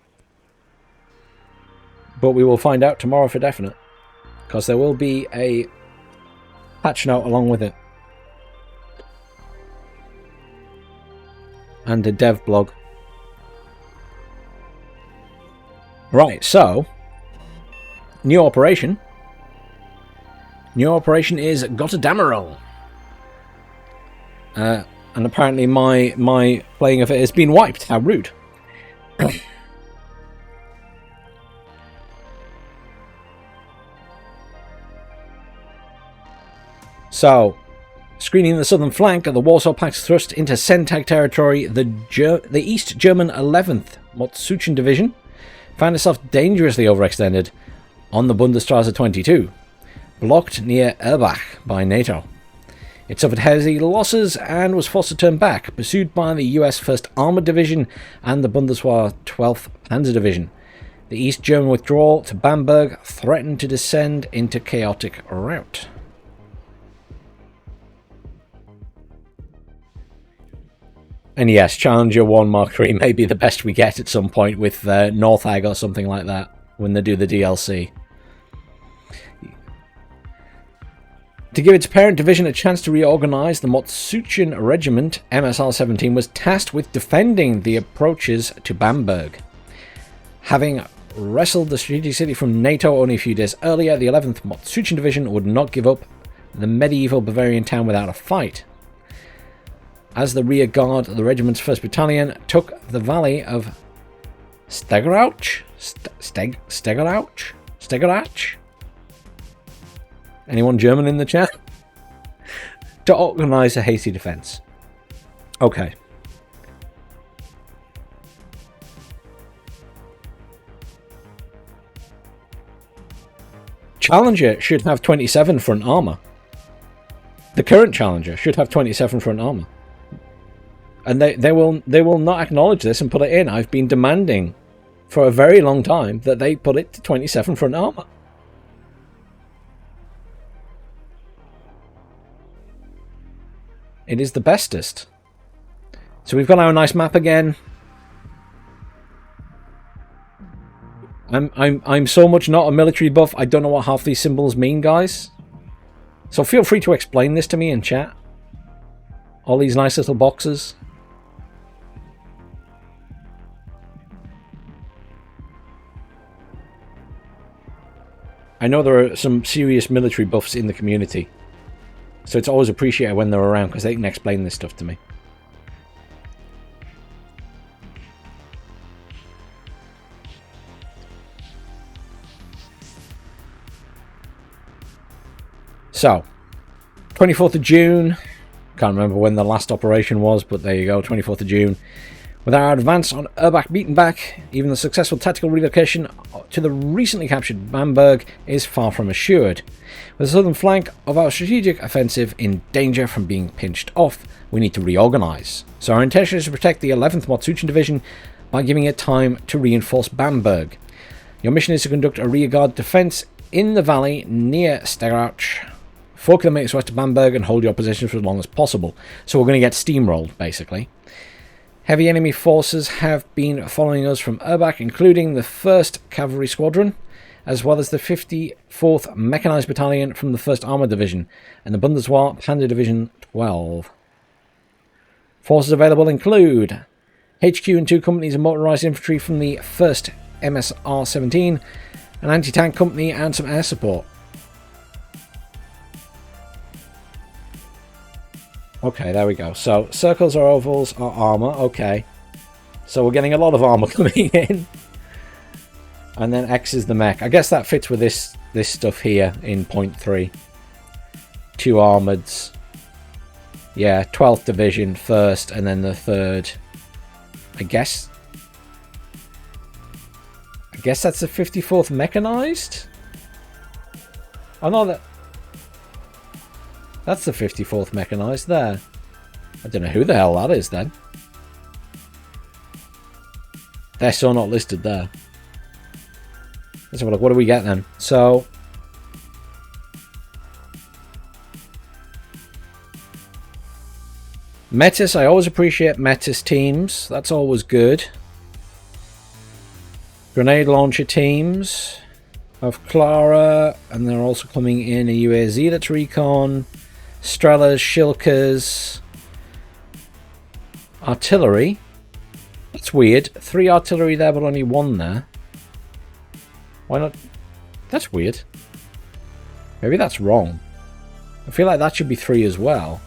A: But we will find out tomorrow for definite, because there will be a patch note along with it. And a dev blog. Right, so new operation. New operation is Gotterdammerung. And apparently my playing of it has been wiped. How rude. So, screening the southern flank of the Warsaw Pact's thrust into Sentag territory, the East German 11th Motsuchen Division found itself dangerously overextended on the Bundesstraße 22, blocked near Erbach by NATO. It suffered heavy losses and was forced to turn back, pursued by the US 1st Armored Division and the Bundeswehr 12th Panzer Division. The East German withdrawal to Bamberg threatened to descend into chaotic rout. And yes, Challenger 1 Mark III may be the best we get at some point with Northag or something like that when they do the DLC. To give its parent division a chance to reorganize, the Motsuchen Regiment, MSR-17, was tasked with defending the approaches to Bamberg. Having wrestled the strategic city from NATO only a few days earlier, the 11th Motsuchen Division would not give up the medieval Bavarian town without a fight. As the rear guard of the regiment's 1st Battalion took the valley of Stegerauch? Stegerauch? Anyone German in the chat? To organise a hasty defence. Okay. Challenger should have 27 front armour. The current Challenger should have 27 front armour. And they will not acknowledge this and put it in. I've been demanding for a very long time that they put it to 27 front armor. It is the bestest. So we've got our nice map again. I'm so much not a military buff. I don't know what half these symbols mean, guys. So feel free to explain this to me in chat. All these nice little boxes. I know there are some serious military buffs in the community. So it's always appreciated when they're around because they can explain this stuff to me. So, 24th of June. Can't remember when the last operation was, but there you go, 24th of June. With our advance on Erbach beaten back, even the successful tactical relocation to the recently captured Bamberg is far from assured. With the southern flank of our strategic offensive in danger from being pinched off, we need to reorganize. So our intention is to protect the 11th Motsuchen Division by giving it time to reinforce Bamberg. Your mission is to conduct a rearguard defense in the valley near Sterach, 4 kilometers west of Bamberg, and hold your position for as long as possible. So we're going to get steamrolled, basically. Heavy enemy forces have been following us from Erbach, including the 1st Cavalry Squadron, as well as the 54th Mechanized Battalion from the 1st Armored Division, and the Bundeswehr Panzer Division 12. Forces available include HQ and 2 companies of motorized infantry from the 1st MSR-17, an anti-tank company, and some air support. Okay, there we go. So, circles or ovals are armor. Okay. So we're getting a lot of armor coming in. And then X is the mech. I guess that fits with this stuff here in point 3. 2 armoreds. Yeah, 12th Division, 1st, and then the 3rd. I guess that's the 54th Mechanized? Oh no, that's the 54th Mechanized there. I don't know who the hell that is then. They're still not listed there. Let's have a look. What do we get then? So, Metis, I always appreciate Metis teams. That's always good. Grenade launcher teams of Clara, and they're also coming in a UAZ that's recon. Strelas, Shilkers, artillery. That's weird. 3 artillery there, but only 1 there. Why not? That's weird. Maybe that's wrong. I feel like that should be 3 as well.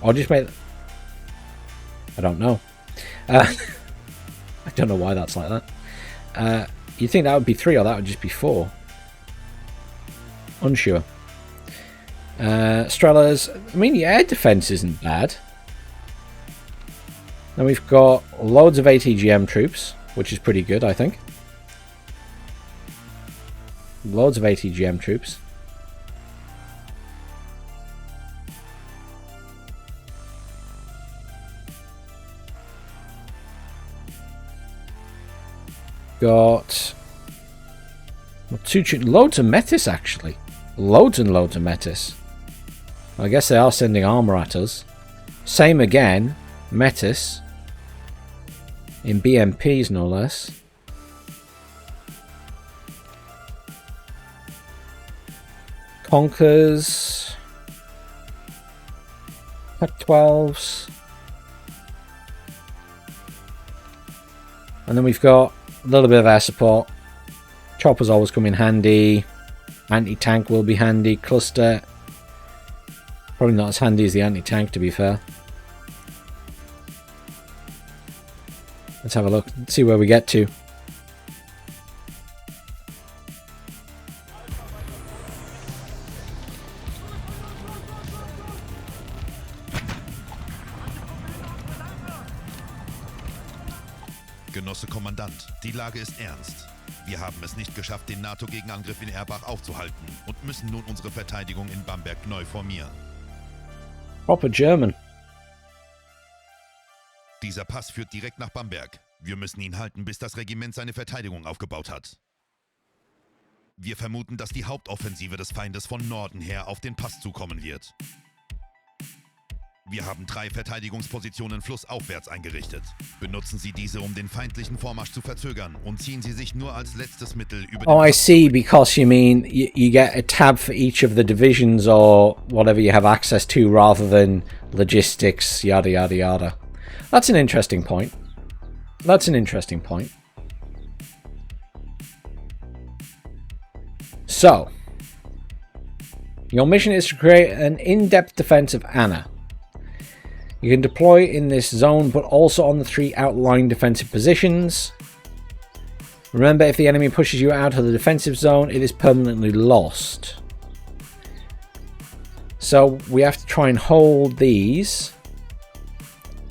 A: Or just make... I don't know. I don't know why that's like that. You think that would be 3 or that would just be 4? Unsure. Strelas, I mean, the air defense isn't bad. Then we've got loads of ATGM troops, which is pretty good, I think. Loads of ATGM troops. Got loads of Metis, actually. Loads and loads of Metis. I guess they are sending armor at us. Same again, Metis. In BMPs, no less. Conkers. Pac-12s. And then we've got a little bit of air support. Choppers always come in handy. Anti-tank will be handy. Cluster. Probably not as handy as the anti-tank, to be fair. Let's have a look. See where we get to.
B: Genosse Kommandant, die Lage ist ernst. Wir haben es nicht geschafft, den NATO-Gegenangriff in Erbach aufzuhalten und müssen nun unsere Verteidigung in Bamberg neu formieren.
A: Proper German.
B: Dieser Pass führt direkt nach Bamberg. Wir müssen ihn halten, bis das Regiment seine Verteidigung aufgebaut hat. Wir vermuten, dass die Hauptoffensive des Feindes von Norden her auf den Pass zukommen wird. Wir haben 3 Verteidigungspositionen flussaufwärts eingerichtet. Benutzen Sie diese, um den feindlichen Vormarsch zu verzögern und ziehen Sie sich nur als letztes Mittel über den
A: Oh, I
B: Pass
A: see,
B: zurück.
A: because you mean you get a tab for each of the divisions or whatever you have access to rather than logistics, yada yada yada. That's an interesting point. That's an interesting point. So, your mission is to create an in-depth defense of Anna. You can deploy in this zone, but also on the 3 outlying defensive positions. Remember, if the enemy pushes you out of the defensive zone, it is permanently lost. So we have to try and hold these.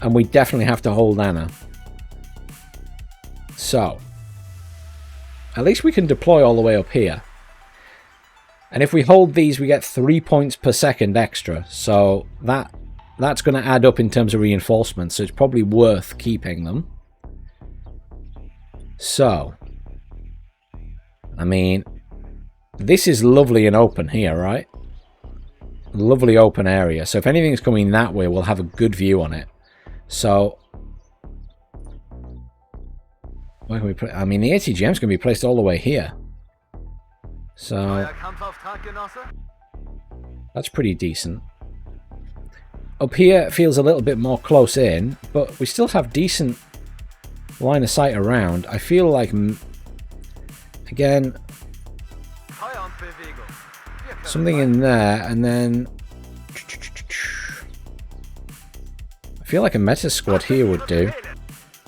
A: And we definitely have to hold Anna. So, at least we can deploy all the way up here. And if we hold these, we get 3 points per second extra. So that's going to add up in terms of reinforcements. So it's probably worth keeping them. So, I mean, this is lovely and open here, right? Lovely open area. So if anything's coming that way, we'll have a good view on it. So, where can we put? I mean, the ATGM is going to be placed all the way here. So, that's pretty decent. Up here it feels a little bit more close in, but we still have decent line of sight around. I feel like, again, something in there, and then I feel like a meta squad here would do.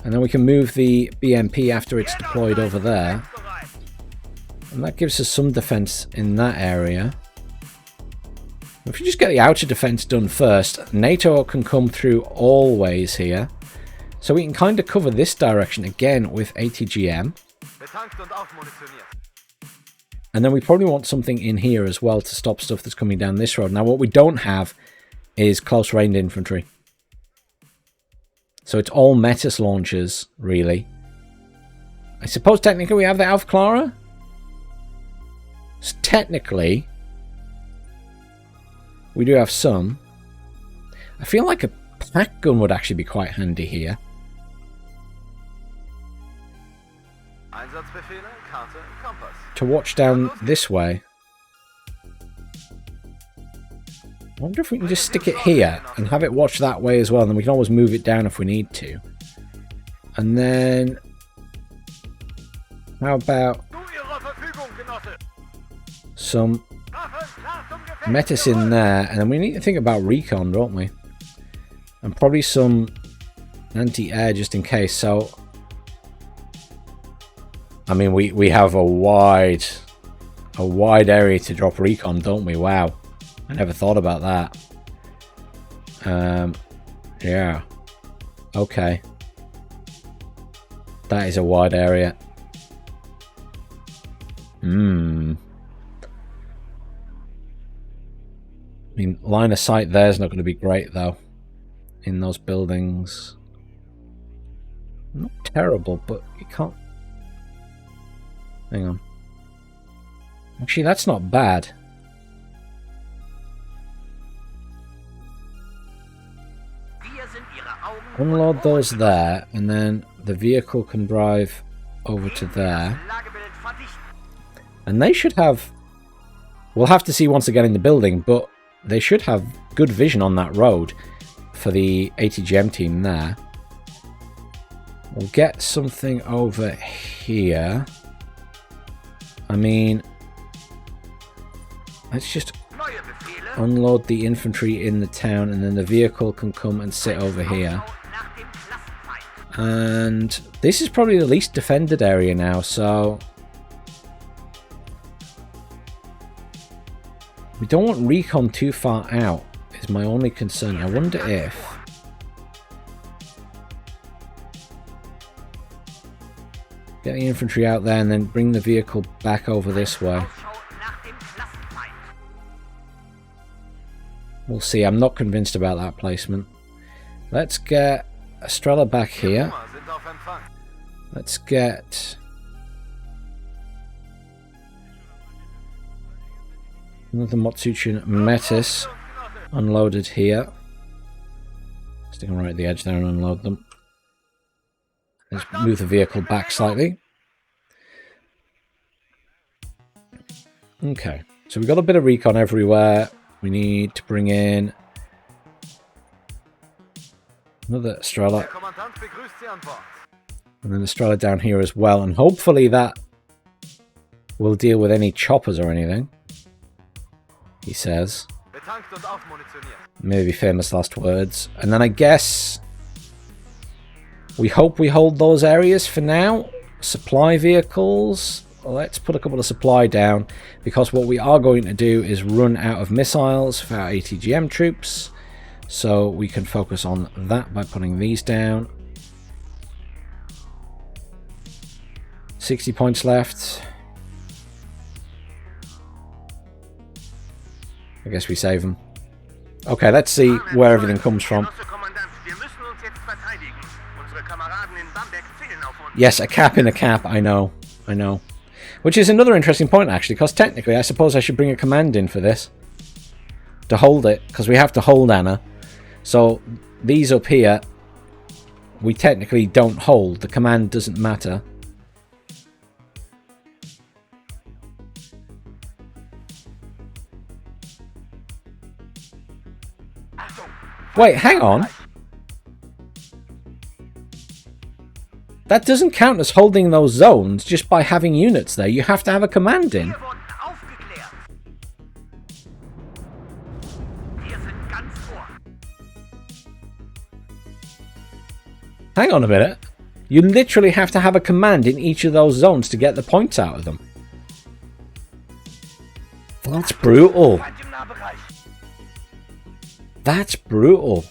A: And then we can move the BMP after it's deployed over there. And that gives us some defense in that area. If you just get the outer defense done first, NATO can come through always here. So we can kind of cover this direction again with ATGM. And then we probably want something in here as well to stop stuff that's coming down this road. Now what we don't have is close range infantry. So it's all Metis launchers, really. I suppose technically we have the Alpha Clara. So technically, we do have some. I feel like a pack gun would actually be quite handy here. To watch down this way. I wonder if we can just stick it here and have it watch that way as well. And then we can always move it down if we need to. And then, how about some Metis in there? And then we need to think about recon, don't we? And probably some anti-air just in case. So, I mean, we have a wide area to drop recon, don't we? Wow. I never thought about that. Yeah. Okay. That is a wide area. I mean, line of sight there is not going to be great, though. In those buildings. Not terrible, but you can't... Hang on. Actually, that's not bad. Unload those there, and then the vehicle can drive over to there. And they should have... We'll have to see once again in the building, but they should have good vision on that road for the ATGM team there. We'll get something over here. I mean... Let's just unload the infantry in the town, and then the vehicle can come and sit over here. And this is probably the least defended area now, so we don't want recon too far out, is my only concern. I wonder if get the infantry out there and then bring the vehicle back over this way. We'll see. I'm not convinced about that placement. Let's get Estrella back here. Let's get another Motsuchin Metis unloaded here. Stick them right at the edge there and unload them. Let's move the vehicle back slightly. Okay, so we've got a bit of recon everywhere. We need to bring in another Estrella. And then Estrella down here as well. And hopefully that will deal with any choppers or anything. He says. Maybe famous last words. And then I guess we hope we hold those areas for now. Supply vehicles. Let's put a couple of supply down, because what we are going to do is run out of missiles for our ATGM troops. So we can focus on that by putting these down. 60 points left. I guess we save them. Okay, let's see where everything comes from. Yes, a cap in a cap, I know. Which is another interesting point, actually, because technically I suppose I should bring a command in for this. To hold it, because we have to hold Anna. So, these up here, we technically don't hold. The command doesn't matter. Wait, hang on. That doesn't count as holding those zones just by having units there. You have to have a command in. Hang on a minute. You literally have to have a command in each of those zones to get the points out of them. That's brutal. That's brutal.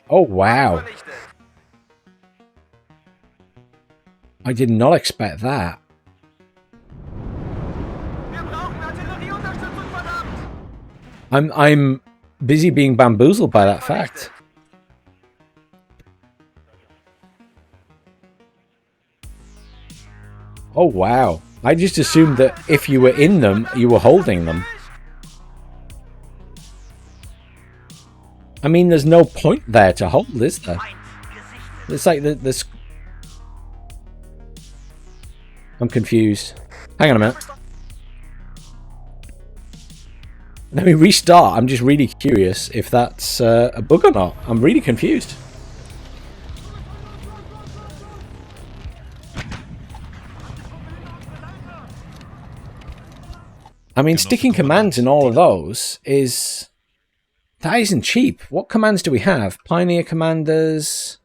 A: Oh, wow. I did not expect that. I'm busy being bamboozled by that fact. Oh, wow. I just assumed that if you were in them, you were holding them. I mean, there's no point there to hold, is there? It's like this. I'm confused. Hang on a minute. Let me restart. I'm just really curious if that's a bug or not. I'm really confused. I mean, sticking commands in all of those is... That isn't cheap. What commands do we have? Pioneer commanders...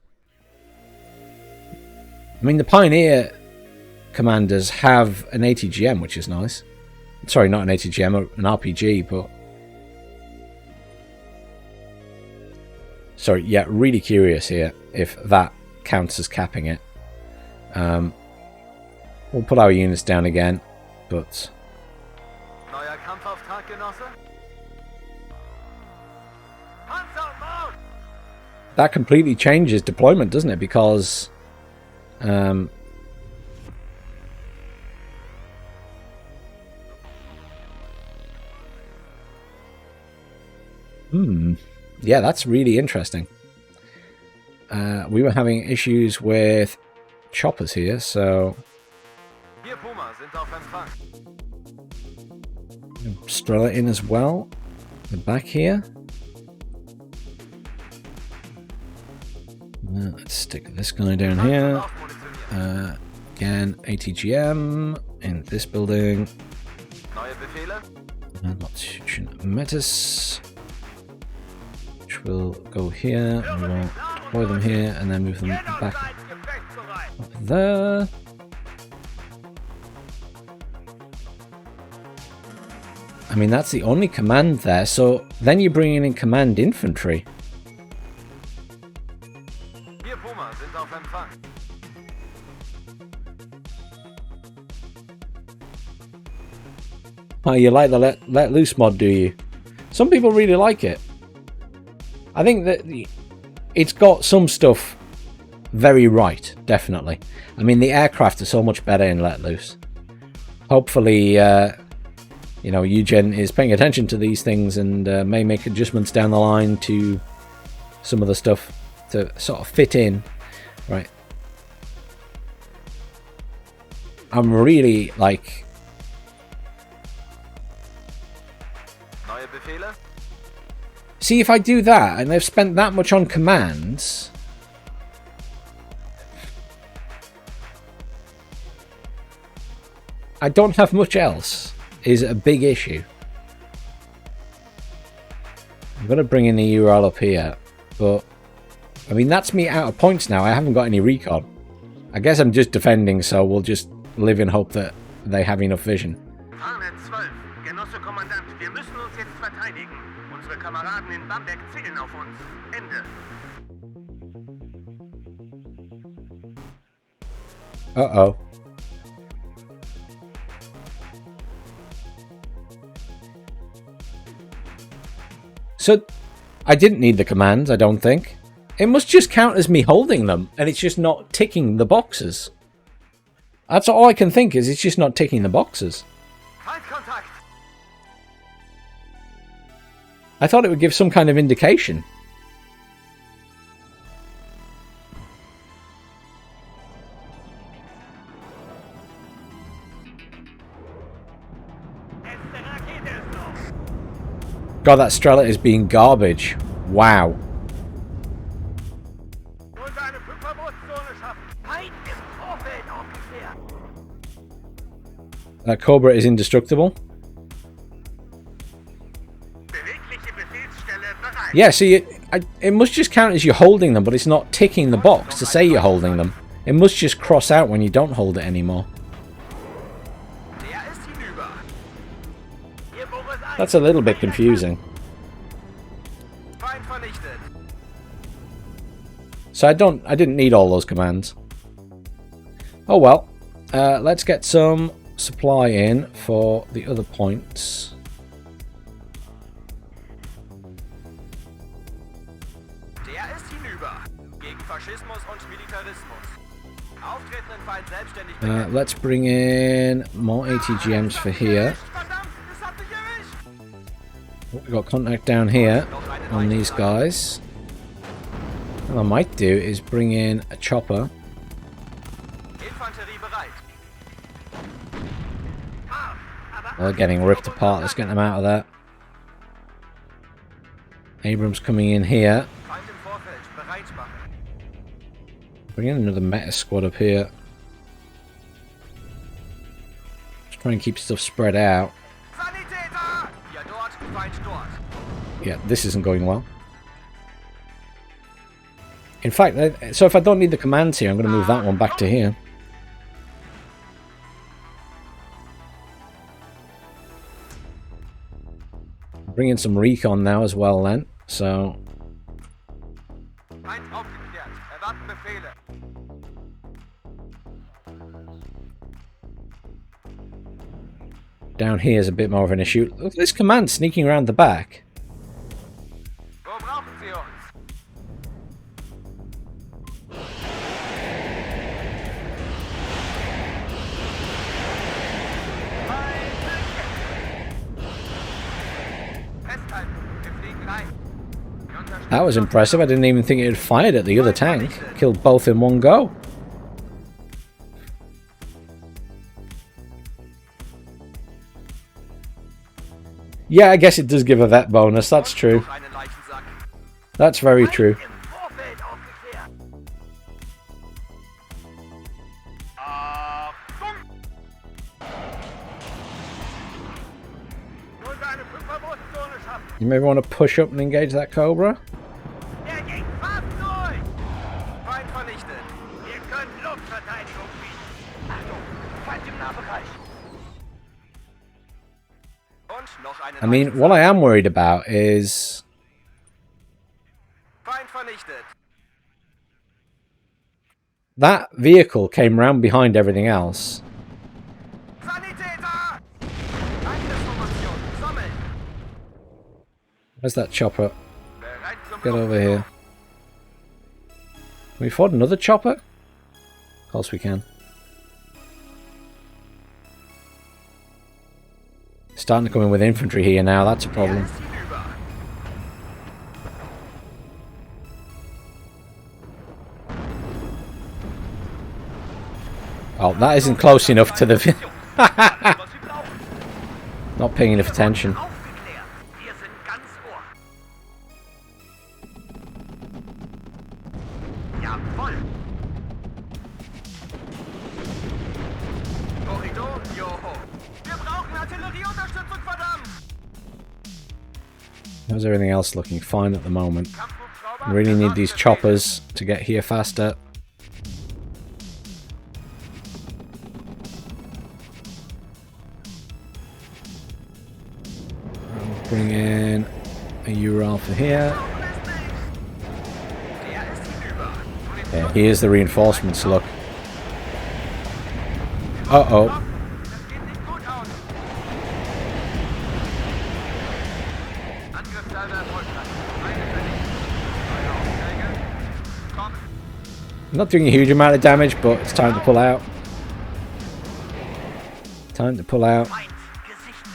A: I mean, the Pioneer commanders have an ATGM, which is nice. Sorry, not an ATGM, an RPG, but... Sorry, yeah, really curious here if that counts as capping it. We'll put our units down again, but... That completely changes deployment, doesn't it? Because... Yeah, that's really interesting. We were having issues with choppers here, so... Strela in as well. The back here. Let's stick this guy down here. Again, ATGM in this building. And not Metis. Which will go here. And we will deploy them here and then move them back up there. I mean, that's the only command there, so then you're bringing in command infantry. Oh, you like the let loose mod, do you? Some people really like it. I think that it's got some stuff very right, definitely. I mean, the aircraft are so much better in let loose. Hopefully, you know, Eugen is paying attention to these things and may make adjustments down the line to some of the stuff to sort of fit in. Right. I'm really like... See, if I do that, and I've spent that much on commands... I don't have much else, is a big issue. I'm going to bring in the URL up here, but... I mean, that's me out of points now. I haven't got any recon. I guess I'm just defending, so we'll just live in hope that they have enough vision.
C: Genosse Kommandant, wir müssen uns jetzt verteidigen. Unsere Kameraden in Bamberg zielen auf uns. Ende.
A: Uh-oh. So, I didn't need the commands, I don't think. It must just count as me holding them, and it's just not ticking the boxes. That's all I can think, is it's just not ticking the boxes. I thought it would give some kind of indication. God, that Strela is being garbage. Wow. That Cobra is indestructible. Yeah, see, it must just count as you're holding them, but it's not ticking the box to say you're holding them. It must just cross out when you don't hold it anymore. That's a little bit confusing. So I didn't need all those commands. Oh well. Let's get some supply in for the other points. Let's bring in more ATGMs for here. We've got contact down here on these guys. What I might do is bring in a chopper. Oh, they're getting ripped apart. Let's get them out of there. Abrams coming in here. Bring in another meta squad up here. Just try and keep stuff spread out. Yeah, this isn't going well. In fact, so if I don't need the commands here, I'm going to move that one back to here. Bring in some recon now as well then, so... Down here is a bit more of an issue. Look at this command sneaking around the back. That was impressive. I didn't even think it had fired at the other tank. Killed both in one go. Yeah, I guess it does give a vet bonus. That's true. That's very true. You maybe want to push up and engage that Cobra? I mean, what I am worried about is... that vehicle came round behind everything else.
C: Angriffsformation. Sammeln.
A: Where's that chopper?
C: Bereit zum
A: Get over here. Can we afford another chopper? Of course we can. Starting to come in with infantry here now, that's a problem. Oh, that isn't close enough to the... Not paying enough attention.
C: Wir sind ganz Ohr. Jawohl. Korridor, Joho. Wir brauchen Artillerieunterstützung, verdammt.
A: How's everything else looking? Fine at the moment. I really need these choppers to get here faster. Bring in a Ural for here. Yeah, here's the reinforcements, look. Uh-oh.
C: Das geht nicht gut aus. Angriffssalve erfolgreich. Eine vernichtet. Neue Aufträge. Komm.
A: Not doing a huge amount of damage, but it's time to pull out. Time to pull out.
C: Feind gesichtet.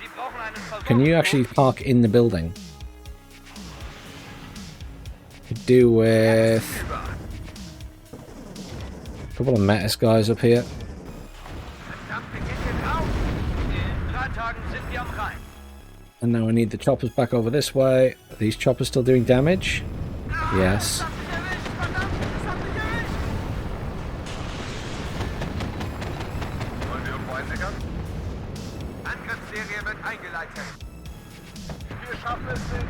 C: Sie brauchen einen
A: Can you actually park in the building? Could do with a couple of Metis guys up here.
C: Verdammt, wir gehen hier drauf. In 3 Tagen sind wir am Rhein.
A: And now I need the choppers back over this way. Are these choppers still doing damage? Yes.
C: Das hat mich erwischt, verdammt, das hat mich erwischt. Wollen wir irgendwo einsickern? Angriffsserie wird eingeleitet. Wir schaffen es nicht.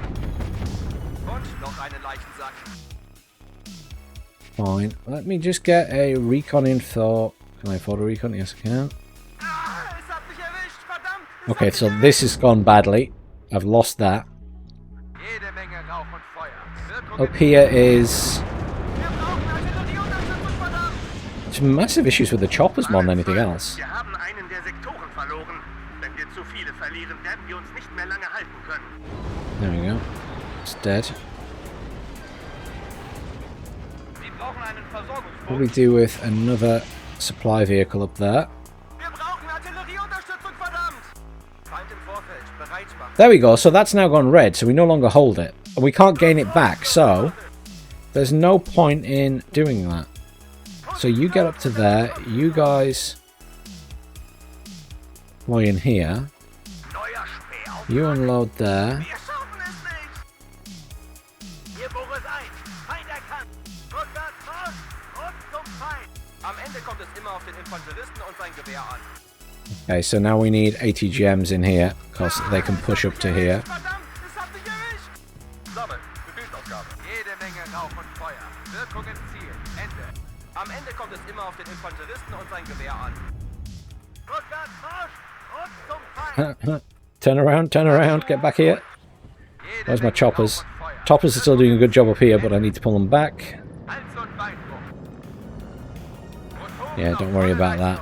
C: Und noch einen Leichensack.
A: Fine. Let me just get a recon info. Can I afford a recon? Yes, I can.
C: Ah, es hat mich erwischt, verdammt. Es
A: Okay,
C: hat
A: so
C: mich
A: this has gone badly. I've lost that.
C: Jede Menge Rauch und Feuer. Wirkung
A: Up here is
C: Wir brauchen Artillerieunterstützung, verdammt.
A: some massive issues with the choppers more than anything else.
C: Wir haben einen der Sektoren verloren. Wenn wir zu viele verlieren, werden wir uns nicht mehr lange halten können.
A: There we go. It's dead.
C: Sie brauchen einen
A: What do we do with another supply vehicle up there?
C: Wir brauchen Artillerieunterstützung, verdammt. Feind im Vorfeld, bereit machen.
A: There we go. So that's now gone red, so we no longer hold it. And we can't gain it back, so there's no point in doing that. So you get up to there. You guys fly in here.
C: Neuer Speer auf.
A: You unload there.
C: Wir schaffen es nicht. Hier Boris 1. Feind erkannt. Rückwärts, raus und zum Feind. Am Ende kommt es immer auf den Infanteristen und sein Gewehr an.
A: Okay, so now we need ATGMs in here, because they can push up to here.
C: Verdammt, es hat mich erwischt. Sammel, Befehlsaufgabe. Jede Menge Rauch und Feuer. Wirkung im Ziel. Ende. Am Ende kommt es immer auf den Infanteristen und sein Gewehr an. Rückwärts, raus und zum Feind.
A: Turn around, get back here.
C: Jede
A: Where's my
C: Menge
A: choppers?
C: Rauch und Feuer.
A: Choppers are still doing a good job up here, but I need to pull them back.
C: Hals- und Beinbruch.
A: Yeah, don't worry about that.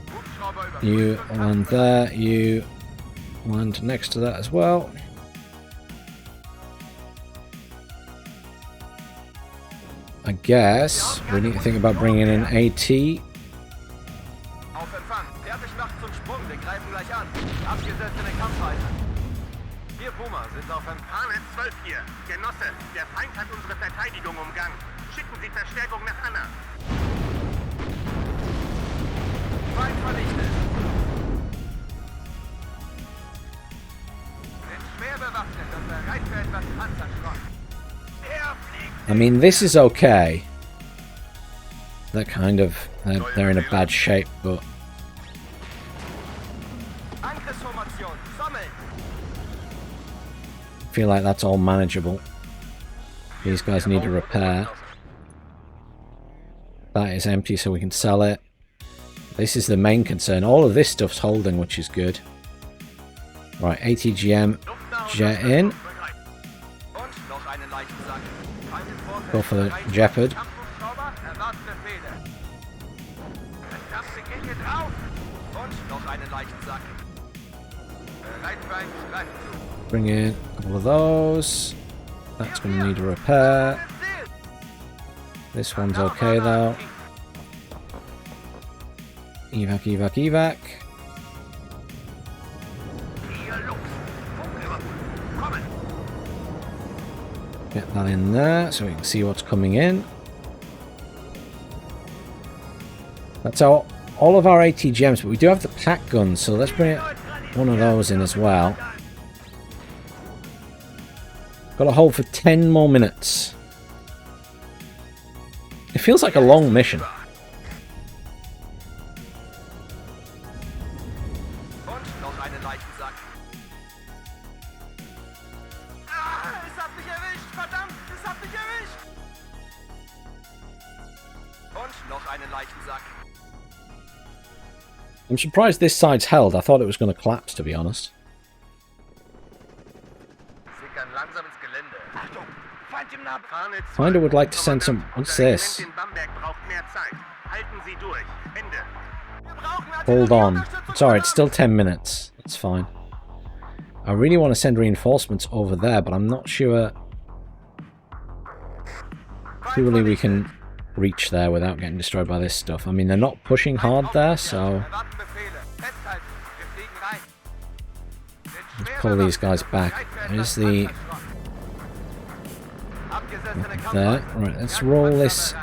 C: Hubschrauber über
A: You land there, you land next to that as well. I guess we need to think about bringing in AT.
C: Auf Empfang. Fertig macht zum Sprung. Wir greifen gleich an. Abgesetzt in den Kampfhalter. Wir Puma sind auf Empfang. Harnett 12 hier. Genosse, der Feind hat unsere Verteidigung umgangen. Schicken Sie Verstärkung nach Anna. Feind vernichtet. Sind schwer bewaffnet und bereit für etwas Panzerschrott. Er fliegt.
A: I mean, this is okay. They're they're in a bad shape, but
C: Angriffsformation. Sammeln.
A: I feel like that's all manageable. These guys need a repair. That is empty, so we can sell it. This is the main concern. All of this stuff's holding, which is good. Right, ATGM, jet in.
C: Und noch einen Leichensack. Feind im Vorfeld.
A: Go for the Jeopard.
C: Kampfhubschrauber erwarten Befehle. Verdammt, wir gehen hier drauf. Und noch einen leichten Sack. Bereit für einen Streifenzug.
A: Bring in a couple of those. That's going to need a repair. This one's okay though. Evac, evac, evac. Get that in there so we can see what's coming in. That's all of our ATGMs, but we do have the pack guns, so let's bring one of those in as well. Got to hold for 10 more minutes. It feels like a long mission. I'm surprised this side's held. I thought it was going to collapse, to be honest. Finder would like to send some... What's this? Hold on. It's alright, it's still 10 minutes. It's fine. I really want to send reinforcements over there, but I'm not sure... Surely we can reach there without getting destroyed by this stuff. I mean, they're not pushing hard there, so... Let's pull these guys back. There's the... There. Right, let's roll this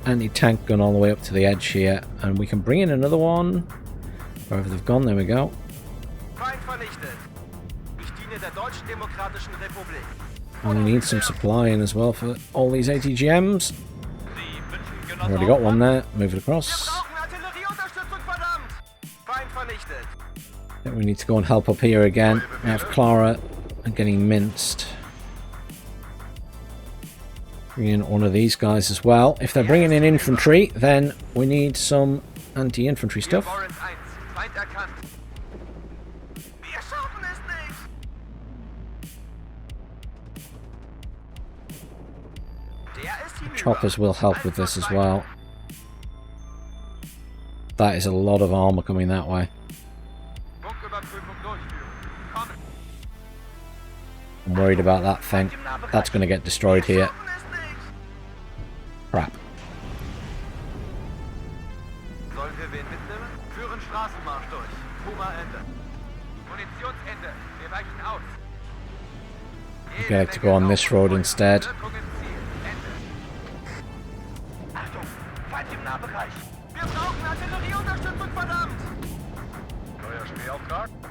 A: anti-tank gun all the way up to the edge here, and we can bring in another one. Wherever they've gone, there we go. And we need some supply in as well for all these ATGMs. Already got one there. Move it across. I think we need to go and help up here again. We have Clara getting minced. Bring in one of these guys as well. If they're bringing in infantry, then we need some anti-infantry stuff. Choppers will help with this as well. That is a lot of armor coming that way. I'm worried about that thing. That's going to get destroyed here. Crap. Okay, like to go on this road instead.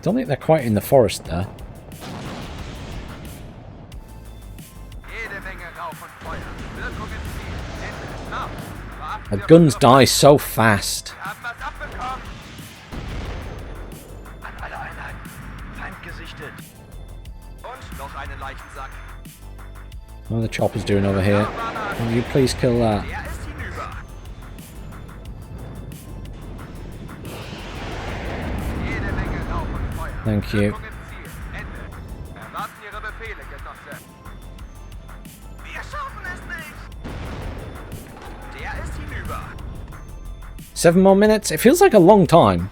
A: Don't think they're quite in the forest there. The guns die so fast. What are the choppers doing over here? Will you please kill that? Thank you. 7 more minutes? It feels like a long time.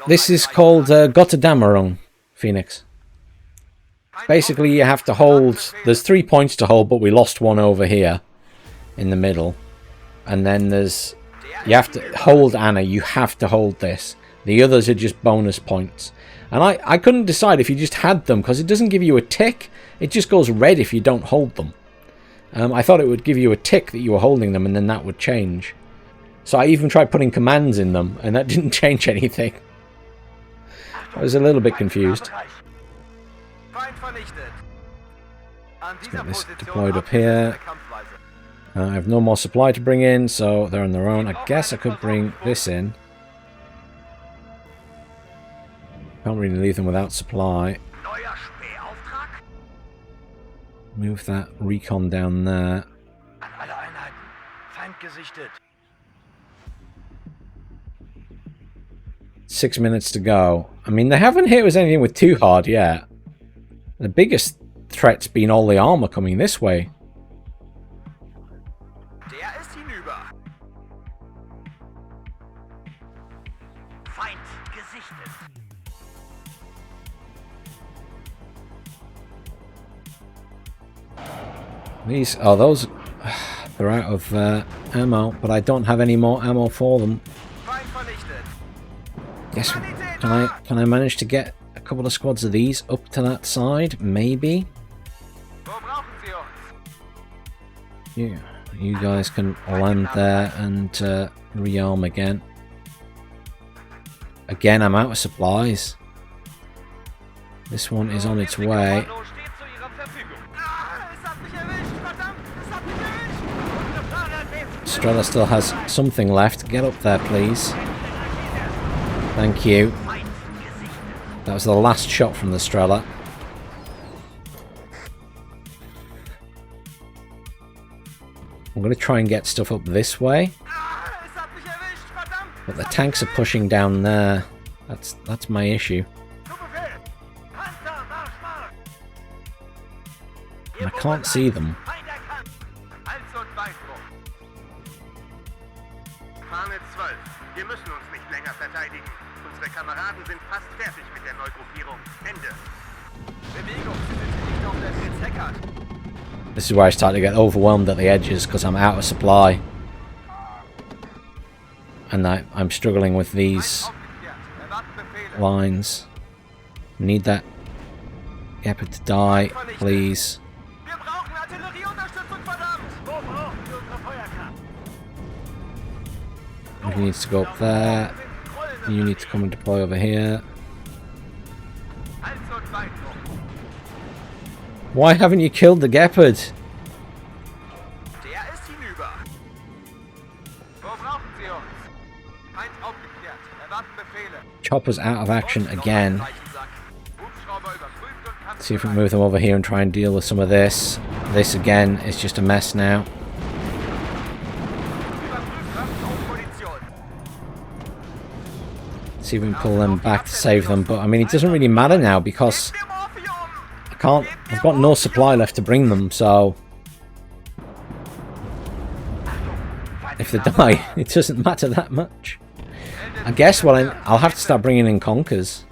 A: This is called Gotterdammerung, Phoenix. Basically, you have to hold... There's 3 points to hold, but we lost one over here in the middle. And then there's... You have to hold Anna. You have to hold this. The others are just bonus points. And I couldn't decide if you just had them, because it doesn't give you a tick. It just goes red if you don't hold them. I thought it would give you a tick that you were holding them, and then that would change. So I even tried putting commands in them, and that didn't change anything. I was a little bit confused. Let's get this deployed up here. I have no more supply to bring in, so they're on their own. I guess I could bring this in. Can't really leave them without supply. Move that recon down there. 6 minutes to go. I mean, they haven't hit us anything with too hard yet. The biggest threat's been all the armor coming this way.
C: Feind gesichtet.
A: These are those. They're out of ammo, but I don't have any more ammo for them.
C: Feind vernichtet.
A: Yes, can I manage to get a couple of squads of these up to that side? Maybe.
C: Wo brauchen Sie uns?
A: Yeah, you guys can land there and rearm again. Again, I'm out of supplies. This one is on its way.
C: WARNO steht zu Ihrer Verfügung. Es hat mich erwischt, verdammt! Es hat mich erwischt! Unsere Fahrradwesen.
A: Strela still has something left. Get up there, please. Thank you.
C: Feind gesichtet.
A: That was the last shot from the Strela. I'm going to try and get stuff up this way,
C: Es hat mich erwischt, verdammt!
A: but the tanks are pushing down there. That's my issue.
C: Zu Befehl! Panzer, Marsch, Marsch!
A: And I can't see them.
C: Feind erkannt! Hals- und Beinbruch. Fahne 12. Wir müssen uns nicht länger verteidigen. Unsere Kameraden sind fast fertig mit der Neugruppierung. Ende. Bewegung, Sie sind nicht auf der Fritz Heckert.
A: This is where I start to get overwhelmed at the edges because I'm out of supply. And I'm struggling with these
C: Aufgeklärt. Erwarten Befehle.
A: lines. Need that Gepard to die, please.
C: Wir brauchen Artillerieunterstützung, verdammt! Wo brauchen Sie unsere Feuerkraft?
A: He needs to go up there. You need to come and deploy over here.
C: Hals- und Beinbruch.
A: Why haven't you killed the Gepard?
C: Der ist hinüber. Wo brauchen Sie uns? Feind aufgeklärt. Erwarten Befehle.
A: Chopper's out of action again.
C: Hubschrauber überprüft und kann
A: See if we can move them over here and try and deal with some of this. This again is just a mess now.
C: überprüft Waffen und Munition.
A: See if we can pull them back to save them. But I mean, it doesn't really matter now because
C: Wir Morphium!
A: I've got no supply left to bring them, so if they die, it doesn't matter that much. I guess I'll have to start bringing in Conkers.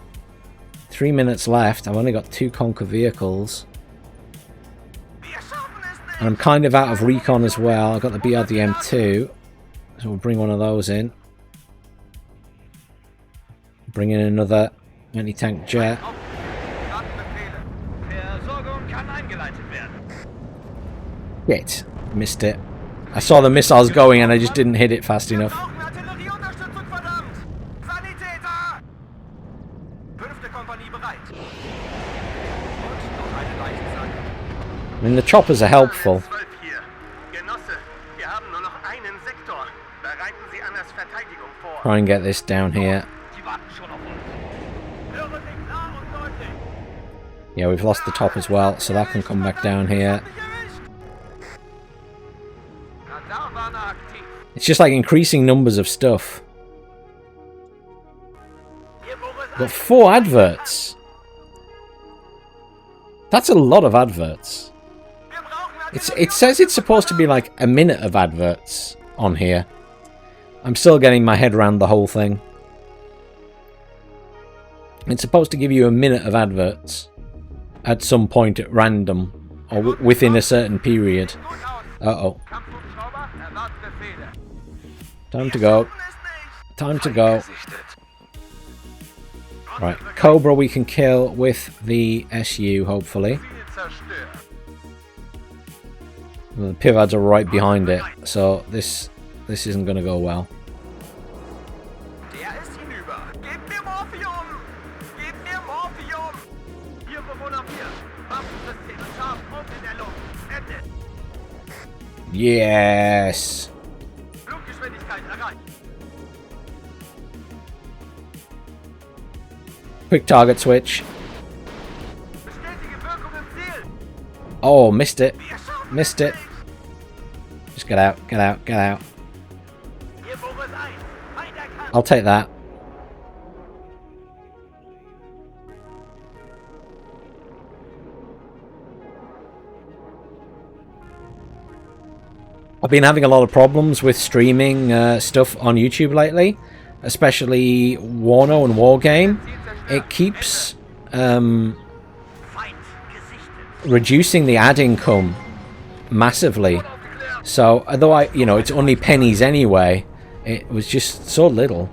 A: 3 minutes left. I've only got 2 Conker vehicles.
C: Wir schaffen es nicht!
A: And I'm kind of out of recon as well. I've got the BRDM2, so we'll bring one of those in. Bring in another anti-tank jet.
C: Erwarten Befehle. Versorgung kann eingeleitet werden.
A: Shit, missed it. I saw the missiles going and I just didn't hit it fast enough.
C: Brauchen Artillerieunterstützung, verdammt! Sanitäter! 5. Kompanie bereit. Und noch eine Leichensack.
A: I mean, the choppers are helpful.
C: 12 hier. Genosse, wir haben nur noch einen Sektor. Bereiten Sie Annas Verteidigung vor.
A: Try and get this down here.
C: Sie warten schon auf uns. Höre Sie klar und deutlich.
A: Yeah, we've lost the top as well, so that can come back down here.
C: Radarwarner aktiv.
A: It's just like increasing numbers of stuff.
C: Hier Boris
A: Got 4 adverts. That's a lot of adverts.
C: Wir brauchen
A: It says it's supposed to be like a minute of adverts on here. I'm still getting my head around the whole thing. It's supposed to give you a minute of adverts at some point at random or within a certain period.
C: gut aus.
A: Uh-oh.
C: Kampfhubschrauber, erwarten Befehle.
A: Time to go.
C: Schaffen es nicht.
A: Time to go.
C: Gesichtet.
A: Right, Cobra we can kill with the SU, hopefully.
C: Ziel zerstört.
A: The Pivads are right behind it, so this isn't going to go well.
C: Der ist hinüber. Gebt mir Morphium! Gebt mir Morphium! Hier Bewohner 4. Waffensysteme scharf und in der Luft. Ende.
A: Yes!
C: Fluggeschwindigkeit erreicht.
A: Quick target switch.
C: Bestätige Wirkung im Ziel.
A: Oh, missed it.
C: Wir schaffen
A: Missed
C: es
A: it.
C: nicht.
A: Just get out, get out, get out.
C: Hier Boris 1. Feind erkannt.
A: I'll take that. I've been having a lot of problems with streaming stuff on YouTube lately. especially WARNO and Wargame, it keeps reducing the ad income massively. So although it's only pennies anyway, it was just so little.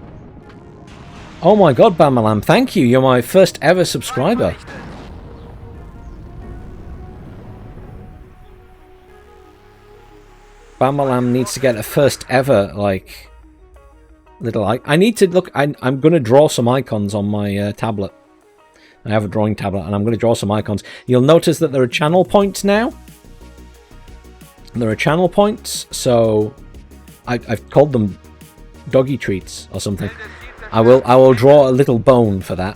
A: Oh my god, Bamalam, thank you. You're my first ever subscriber. Bamalam needs to get a first ever, like, little... I need to look... I'm going to draw some icons on my tablet. I have a drawing tablet, and I'm going to draw some icons. You'll notice that there are channel points now. There are channel points, so... I've called them doggy treats or something. I will draw a little bone for that.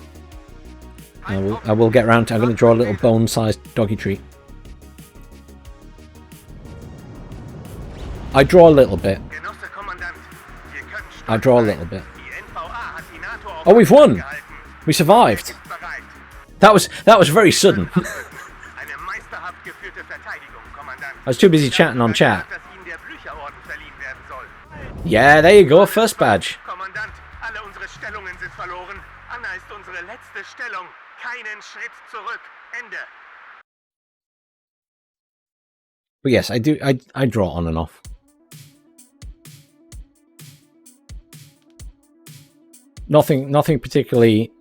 A: I will get around to... I'm going to draw a little bone-sized doggy treat. I draw a little bit. I draw a little bit. Oh, we've won! We survived. That was very sudden. I was too busy chatting on chat. Yeah, there you go, first badge. But yes, I do. I draw on and off. Nothing particularly.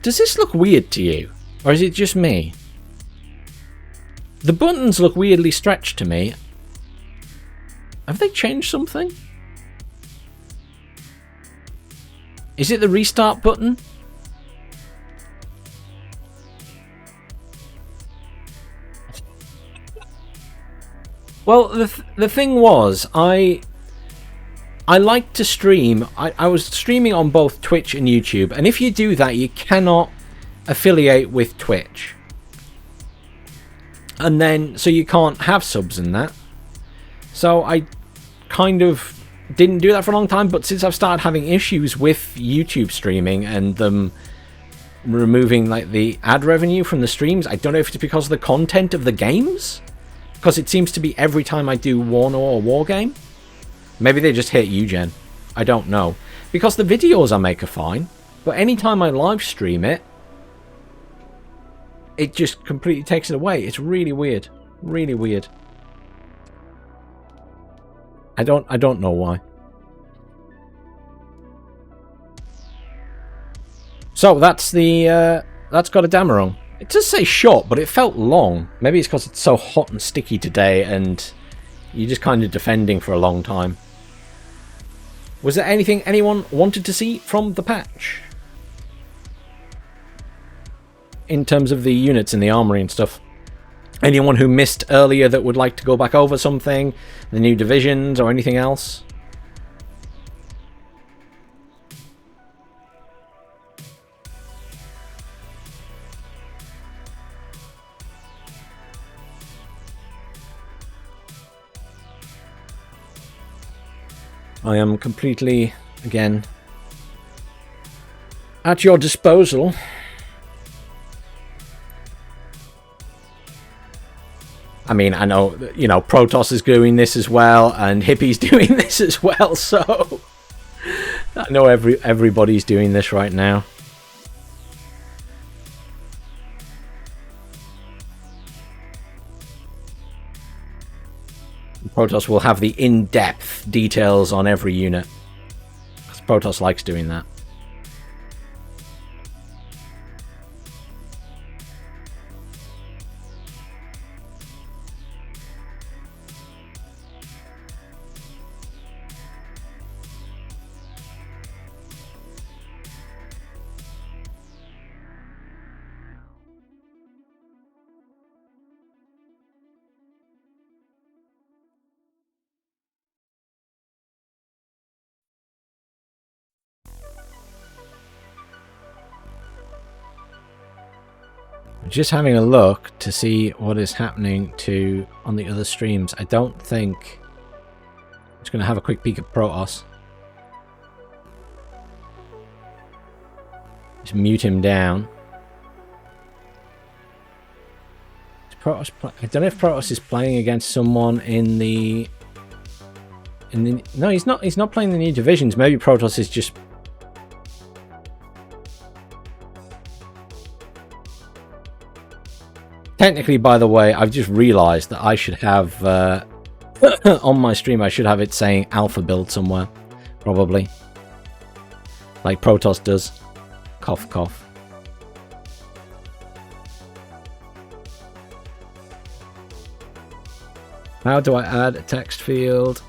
A: Does this look weird to you? Or is it just me? The buttons look weirdly stretched to me. Have they changed something? Is it the restart button? Well, the thing was, I like to stream. I was streaming on both Twitch and YouTube, and if you do that, you cannot affiliate with Twitch. And then, so you can't have subs in that. So I kind of didn't do that for a long time, but since I've started having issues with YouTube streaming and them removing like the ad revenue from the streams, I don't know if it's because of the content of the games, because it seems to be every time I do WARNO or Wargame. Maybe they just hate UGen. I don't know. Because the videos I make are fine, but anytime I live stream it, it just completely takes it away. It's really weird. Really weird. I don't know why. So that's the that's got a Damarong. It does say short, but it felt long. Maybe it's because it's so hot and sticky today and you're just kind of defending for a long time. Was there anything anyone wanted to see from the patch? In terms of the units in the armory and stuff. Anyone who missed earlier that would like to go back over something? The new divisions or anything else? I am completely, again, at your disposal. I mean, I know, you know, Protoss is doing this as well, and Hippie's doing this as well, so I know everybody's doing this right now. Protoss will have the in-depth details on every unit. Because Protoss likes doing that. Just having a look to see what is happening on the other streams. I don't think... I'm just going to have a quick peek at Protoss. Just mute him down. I don't know if Protoss is playing against someone in the No, he's not. He's not playing the new divisions. Maybe Protoss is just. Technically, by the way, I've just realised that I should have on my stream. I should have it saying Alpha build somewhere, probably, like Protoss does. Cough, cough. How do I add a text field?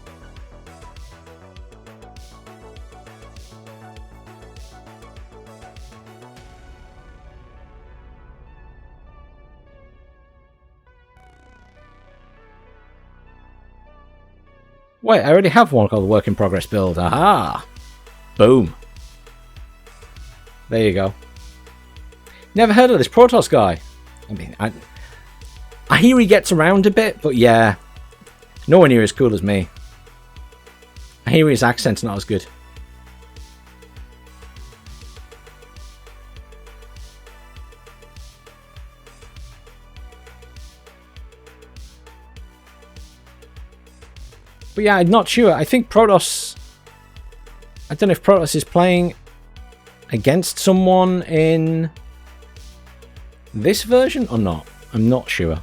A: Wait, I already have one called Work in Progress Build. Aha! Boom. There you go. Never heard of this Protoss guy. I mean, I hear he gets around a bit, but yeah. Nowhere near as cool as me. I hear his accent's not as good. But yeah, I'm not sure. I think Protoss... I don't know if Protoss is playing against someone in this version or not. I'm not sure.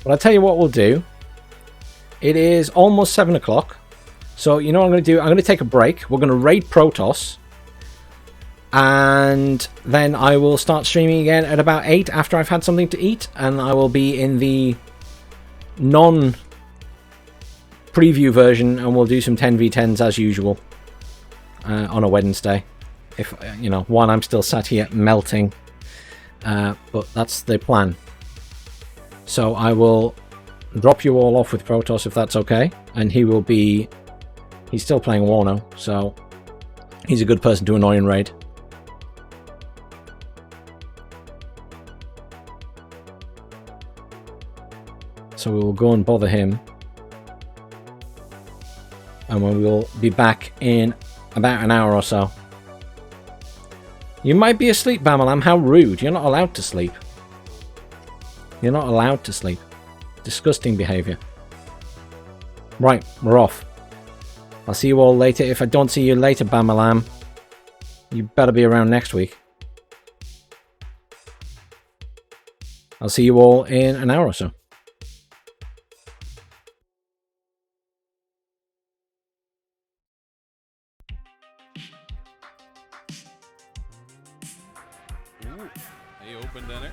A: But I'll tell you what we'll do. It is almost 7 o'clock. So you know what I'm going to do? I'm going to take a break. We're going to raid Protoss. And then I will start streaming again at about 8 after I've had something to eat. And I will be in the non-preview version. And we'll do some 10v10s as usual. On a Wednesday. If, you know, one, I'm still sat here melting. But that's the plan. So I will drop you all off with Protoss if that's okay. And he will be... He's still playing WARNO, so he's a good person to annoy and raid. So we will go and bother him. And we will be back in about an hour or so. You might be asleep, Bamalam. How rude. You're not allowed to sleep. You're not allowed to sleep. Disgusting behaviour. Right, we're off. I'll see you all later. If I don't see you later, Bamalam, you better be around next week. I'll see you all in an hour or so.
D: Ooh. Hey, Bandanner.